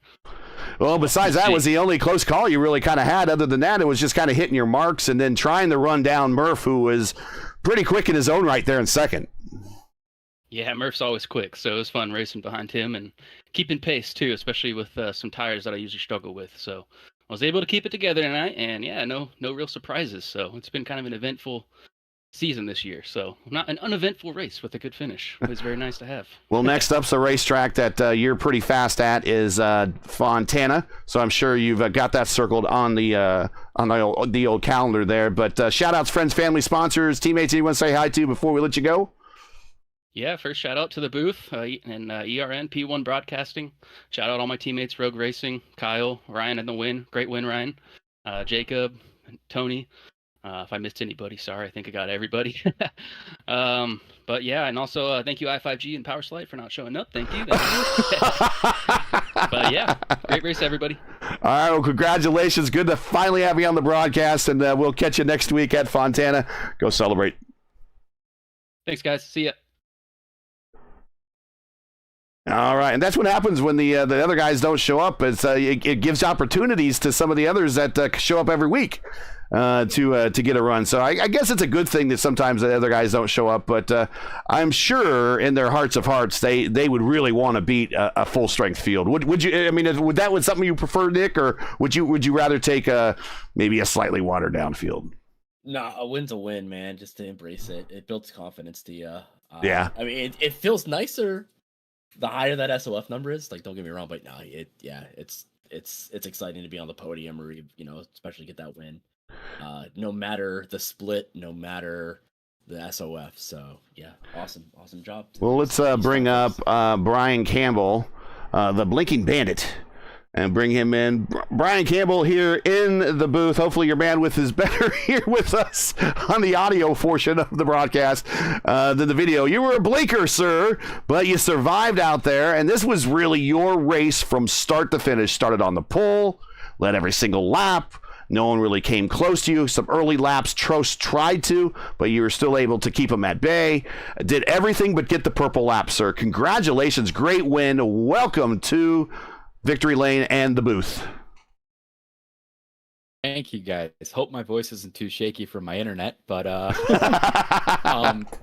Well, besides that was the only close call you really kind of had. Other than that, it was just kind of hitting your marks and then trying to run down Murph, who was pretty quick in his own right there in second. Yeah, Murph's always quick, so it was fun racing behind him and keeping pace too, especially with some tires that I usually struggle with. So I was able to keep it together tonight, and yeah, no real surprises. So it's been kind of an eventful season this year, so not an uneventful race with a good finish. It was very nice to have. Well, next up's a racetrack that you're pretty fast at is Fontana, so I'm sure you've got that circled on the old calendar there. But shout outs, friends, family, sponsors, teammates you want to say hi to before we let you go? Yeah, first shout out to the booth and ERN P1 Broadcasting. Shout out all my teammates, Rogue Racing, Kyle, Ryan in the win, great win, Ryan, Jacob, Tony. If I missed anybody, sorry. I think I got everybody. But yeah, and also thank you I5G and Powerslide for not showing up. Thank you. But yeah, great race, everybody. All right, well, congratulations. Good to finally have you on the broadcast, and we'll catch you next week at Fontana. Go celebrate. Thanks, guys. See ya. All right, and that's what happens when the other guys don't show up. It gives opportunities to some of the others that show up every week to get a run. So I guess it's a good thing that sometimes the other guys don't show up. But I'm sure in their hearts of hearts they would really want to beat a full strength field. Would you? I mean, would that was something you prefer, Nick, or would you rather take maybe a slightly watered down field? No, a win's a win, man. Just to embrace it. It builds confidence to you. Yeah. I mean, it feels nicer the higher that SOF number is. Like, don't get me wrong, but no, it's exciting to be on the podium or especially get that win. No matter the split, no matter the SOF. So yeah, awesome job. Well, let's bring up Brian Campbell, the Blinking Bandit, and bring him in. Brian Campbell here in the booth. Hopefully your bandwidth is better here with us on the audio portion of the broadcast than the video. You were a blinker, sir, but you survived out there, and this was really your race from start to finish. Started on the pole, led every single lap. No one really came close to you. Some early laps, Trost tried to, but you were still able to keep him at bay. Did everything but get the purple lap, sir. Congratulations. Great win. Welcome to Victory Lane and the booth. Thank you, guys. Hope my voice isn't too shaky from my internet, but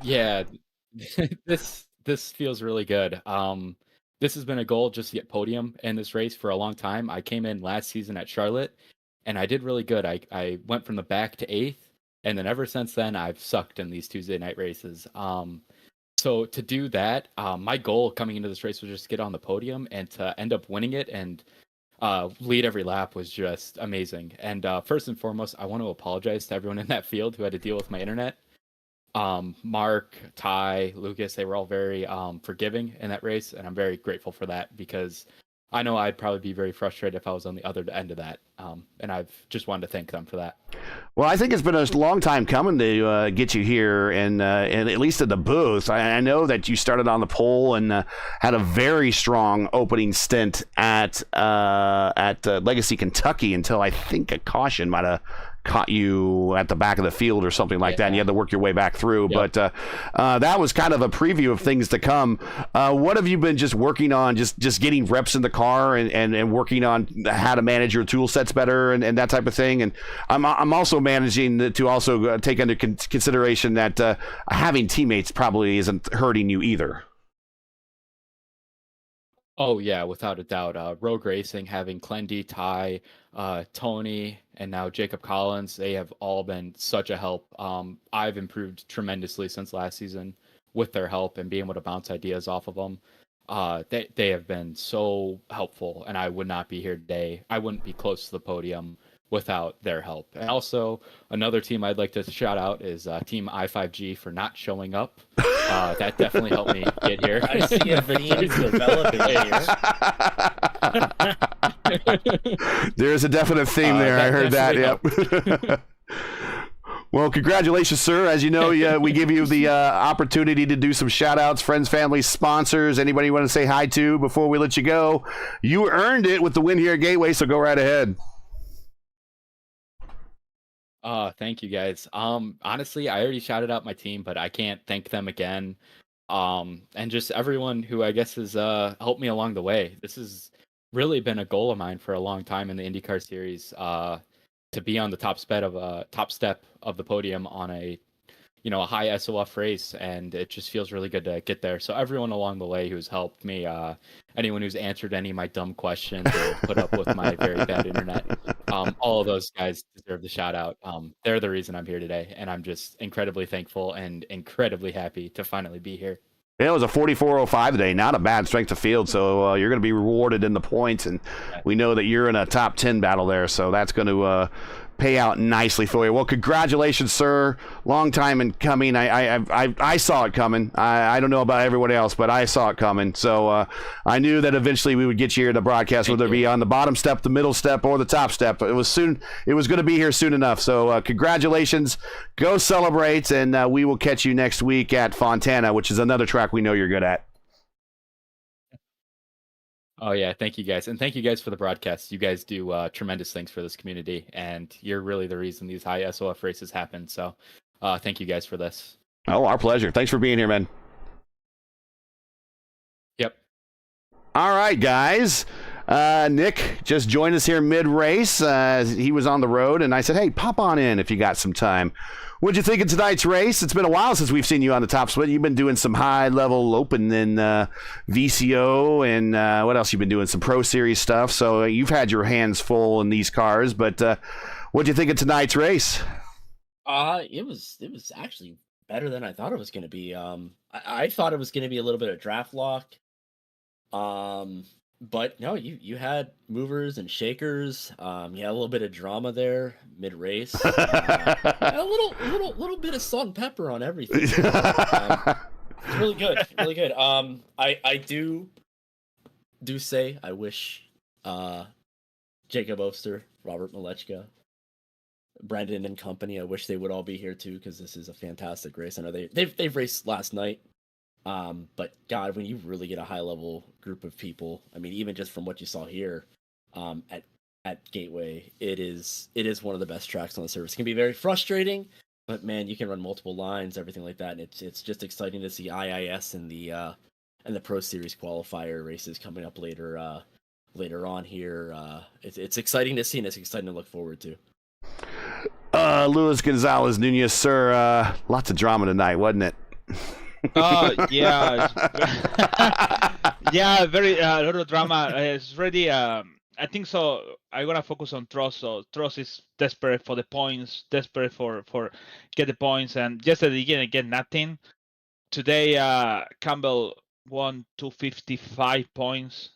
yeah, this feels really good. This has been a goal just to get podium in this race for a long time. I came in last season at Charlotte, and I did really good. I went from the back to 8th, and then ever since then, I've sucked in these Tuesday night races. So to do that, my goal coming into this race was just to get on the podium, and to end up winning it and lead every lap was just amazing. And first and foremost, I want to apologize to everyone in that field who had to deal with my internet. Mark, Ty, Lucas, they were all very forgiving in that race, and I'm very grateful for that because I know I'd probably be very frustrated if I was on the other end of that. And I've just wanted to thank them for that. Well, I think it's been a long time coming to get you here, and at least at the booth. I know that you started on the pole and had a very strong opening stint at Legacy, Kentucky, until I think a caution might have caught you at the back of the field or something like that, and you had to work your way back through. Yep. But that was kind of a preview of things to come. What have you been just working on, just getting reps in the car and working on how to manage your tool sets better and that type of thing? And I'm also managing to also take under consideration that having teammates probably isn't hurting you either. Oh yeah, without a doubt. Rogue Racing, having Clendy, Ty, Tony, and now Jacob Collins, they have all been such a help. I've improved tremendously since last season with their help and being able to bounce ideas off of them. They have been so helpful, and I would not be here today. I wouldn't be close to the podium without their help. And also, another team I'd like to shout out is Team I5G for not showing up. That definitely helped me get here. I see a theme developing here. There's a definite theme there. I heard that. definitely Yep. Well, congratulations, sir. As you know, we give you the opportunity to do some shout outs, friends, family, sponsors, anybody you want to say hi to before we let you go. You earned it with the win here at Gateway, so go right ahead. Thank you guys. Honestly, I already shouted out my team, but I can't thank them again. And just everyone who I guess has helped me along the way. This has really been a goal of mine for a long time in the IndyCar series. To be on the top step of the podium on a high SOF race, and it just feels really good to get there. So everyone along the way who's helped me, anyone who's answered any of my dumb questions or put up with my very bad internet, all of those guys deserve the shout out. They're the reason I'm here today, and I'm just incredibly thankful and incredibly happy to finally be here. Yeah, it was a 44.05 today, not a bad strength of field, so you're going to be rewarded in the points, and we know that you're in a top 10 battle there, so that's going to pay out nicely for you. Well, congratulations, sir. Long time in coming. I saw it coming. I don't know about everyone else, but I saw it coming. So I knew that eventually we would get you here to broadcast, whether it be on the bottom step, the middle step, or the top step. It was going to be here soon enough. So congratulations. Go celebrate, and we will catch you next week at Fontana, which is another track we know you're good at. Oh yeah, thank you guys, and thank you guys for the broadcast. You guys do tremendous things for this community, and you're really the reason these high SOF races happen. So, thank you guys for this. Oh, our pleasure. Thanks for being here, man. Yep. All right, guys. Nick just joined us here mid-race. He was on the road, and I said, hey, pop on in if you got some time. What'd you think of tonight's race? It's been a while since we've seen you on the top split. You've been doing some high-level open and VCO, and what else? You've been doing some Pro Series stuff, so you've had your hands full in these cars. But what'd you think of tonight's race? It was actually better than I thought it was going to be. I thought it was going to be a little bit of draft lock. But no, you had movers and shakers. You had a little bit of drama there mid race. A little bit of salt and pepper on everything. It's really good, really good. I do say I wish Jacob Oster, Robert Malechka, Brendan and company. I wish they would all be here too, because this is a fantastic race. I know they've raced last night. But God, when you really get a high level group of people, I mean, even just from what you saw here, at Gateway, it is one of the best tracks on the service. It can be very frustrating, but man, you can run multiple lines, everything like that, and it's just exciting to see IIS and the Pro Series qualifier races coming up later on here. It's exciting to see, and it's exciting to look forward to. Luis Gonzalez Nunez, sir, lots of drama tonight, wasn't it? Yeah. Yeah, very a lot of drama. It's ready. I think so. I'm gonna focus on Tross. So Tross is desperate for the points, desperate for get the points, and yesterday again get nothing. Today, Campbell won 255 points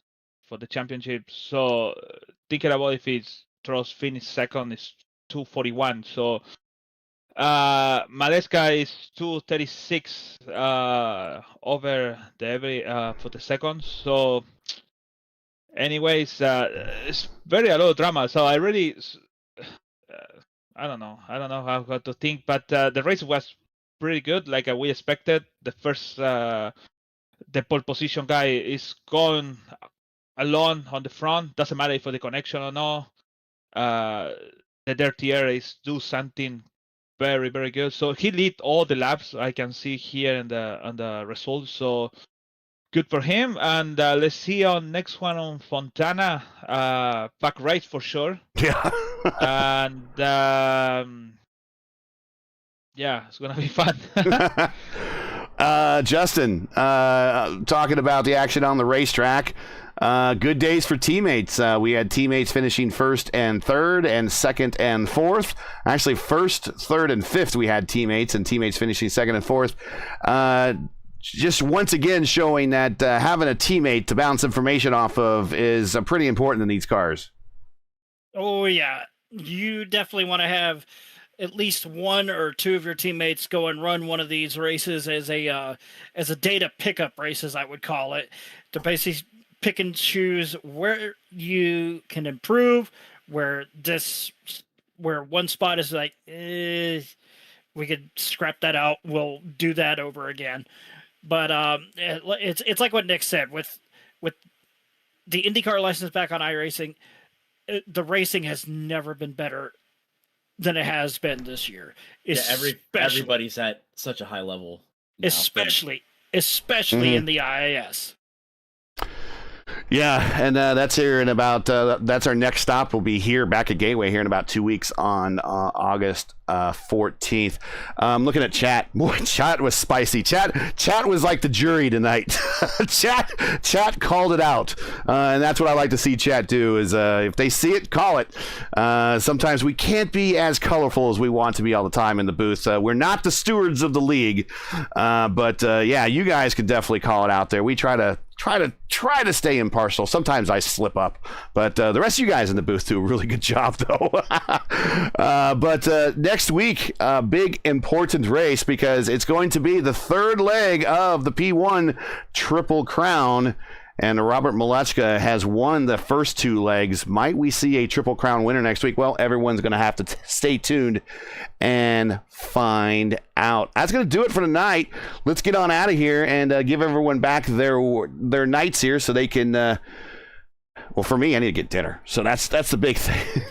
for the championship. So thinking about if it's Tross finished second, is 241. So Maleska is 2:36 over the every for the second. So, anyways, it's very a lot of drama. So I really, I don't know how to think, but the race was pretty good, like we expected. The first, the pole position guy is going alone on the front. Doesn't matter if for the connection or no. The dirty air is do something very, very good. So he lead all the laps I can see here in the results. So good for him. And let's see on next one on Fontana. Back race for sure. Yeah. And yeah, it's gonna be fun. Justin, talking about the action on the racetrack. Good days for teammates. We had teammates finishing first and third and second and fourth. Actually, first, third, and fifth we had teammates, and teammates finishing second and fourth. Just once again showing that having a teammate to bounce information off of is pretty important in these cars. Oh, yeah. You definitely want to have at least one or two of your teammates go and run one of these races as a data pickup race, as I would call it, to basically pick and choose where you can improve, where one spot is like, we could scrap that out. We'll do that over again. But it's like what Nick said with the IndyCar license back on iRacing. The racing has never been better than it has been this year. Yeah, everybody's at such a high level now. Especially in the IIS. Yeah, and that's here in about, that's our next stop. We'll be here back at Gateway here in about 2 weeks on August 14th. Looking at chat. Boy, chat was spicy. Chat was like the jury tonight. Chat called it out. And that's what I like to see chat do is if they see it, call it. Sometimes we can't be as colorful as we want to be all the time in the booth. We're not the stewards of the league. But yeah, you guys can definitely call it out there. We try to stay impartial. Sometimes I slip up, but the rest of you guys in the booth do a really good job, though. But next week, a big important race because it's going to be the third leg of the P1 Triple Crown, and Robert Malechka has won the first two legs. Might we see a Triple Crown winner next week? Well, everyone's going to have to stay tuned and find out. That's going to do it for tonight. Let's get on out of here and give everyone back their nights here so they can well, for me, I need to get dinner. So that's the big thing.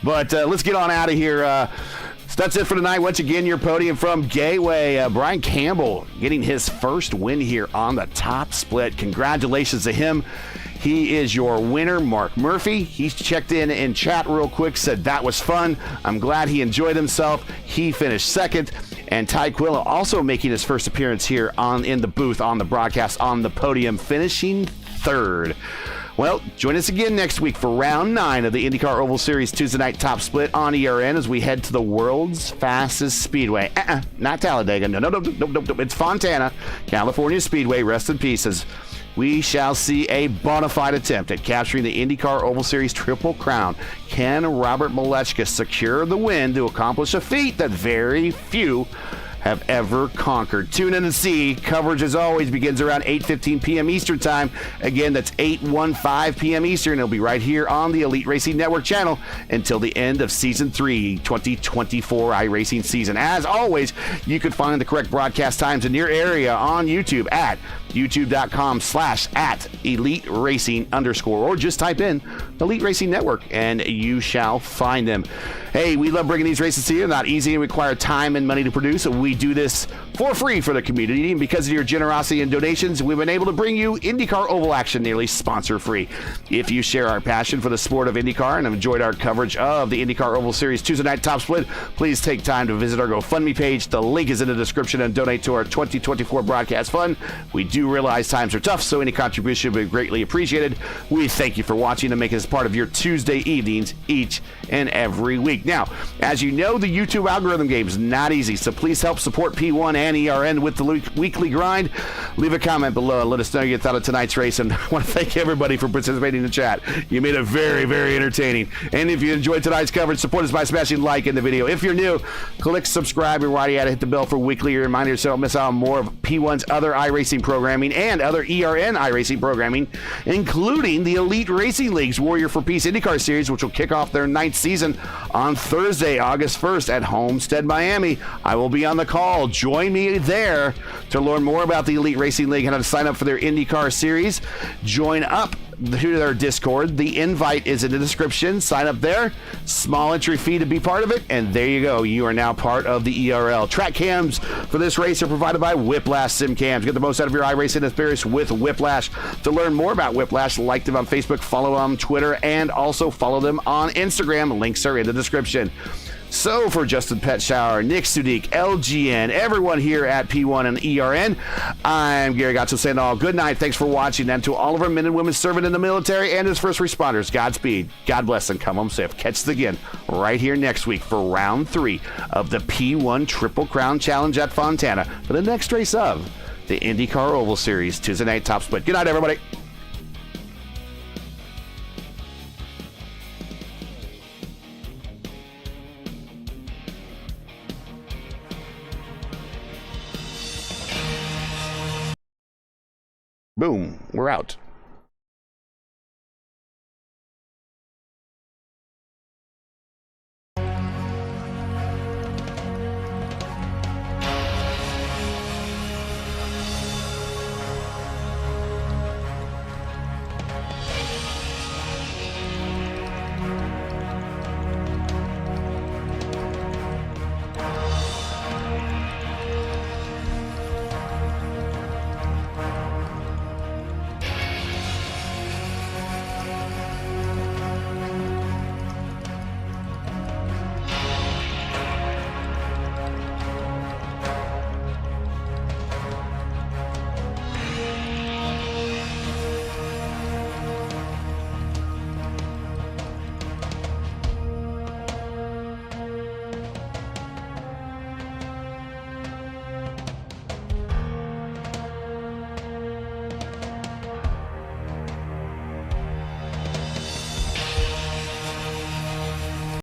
But let's get on out of here. So that's it for tonight. Once again, your podium from Gateway. Brian Campbell getting his first win here on the top split. Congratulations to him. He is your winner. Mark Murphy, he's checked in chat real quick, said that was fun. I'm glad he enjoyed himself. He finished second. And Ty Quilla also making his first appearance here in the booth, on the broadcast, on the podium, finishing third. Well, join us again next week for round 9 of the IndyCar Oval Series Tuesday night top split on ERN as we head to the world's fastest speedway. Not Talladega. No. It's Fontana, California Speedway. Rest in peace. As we shall see a bona fide attempt at capturing the IndyCar Oval Series Triple Crown. Can Robert Malechka secure the win to accomplish a feat that very few have ever conquered? Tune in and see. Coverage, as always, begins around 8:15 p.m. Eastern Time. Again, that's 8:15 p.m. Eastern. It'll be right here on the Elite Racing Network channel until the end of Season 3, 2024 iRacing season. As always, you can find the correct broadcast times in your area on YouTube at youtube.com/@EliteRacing_ or just type in Elite Racing Network and you shall find them. Hey, we love bringing these races to you. Not easy and require time and money to produce. We do this for free for the community, and because of your generosity and donations, we've been able to bring you IndyCar Oval action nearly sponsor-free. If you share our passion for the sport of IndyCar and have enjoyed our coverage of the IndyCar Oval Series Tuesday night top split, please take time to visit our GoFundMe page. The link is in the description and donate to our 2024 broadcast fund. We do do realize times are tough, so any contribution would be greatly appreciated. We thank you for watching and making this part of your Tuesday evenings each and every week. Now, as you know, the YouTube algorithm game is not easy, so please help support P1 and ERN with the weekly grind. Leave a comment below and let us know your thought of tonight's race, and I want to thank everybody for participating in the chat. You made it very, very entertaining. And if you enjoyed tonight's coverage, support us by smashing like in the video. If you're new, click subscribe, and while you're at it, hit the bell for weekly reminders so don't miss out on more of P1's other iRacing programming and other ERN iRacing programming, including the Elite Racing League's Warrior for Peace IndyCar Series, which will kick off their 9th season on Thursday, August 1st at Homestead, Miami. I will be on the call. Join me there to learn more about the Elite Racing League and how to sign up for their IndyCar Series. Join up to their Discord. The invite is in the description. Sign up there. Small entry fee to be part of it, and there you go. You are now part of the ERL. Track cams for this race are provided by Whiplash Sim Cams. Get the most out of your iRacing experience with Whiplash. To learn more about Whiplash, like them on Facebook, follow them on Twitter, and also follow them on Instagram. Links are in the description. So for Justin Petshower, Nick Sudik, LGN, everyone here at P1 and ERN, I'm Gary Gotzo saying all good night. Thanks for watching. And to all of our men and women serving in the military and as first responders, Godspeed. God bless and come home safe. Catch us again right here next week for round 3 of the P1 Triple Crown Challenge at Fontana for the next race of the IndyCar Oval Series Tuesday night top split. Good night, everybody. Boom, we're out.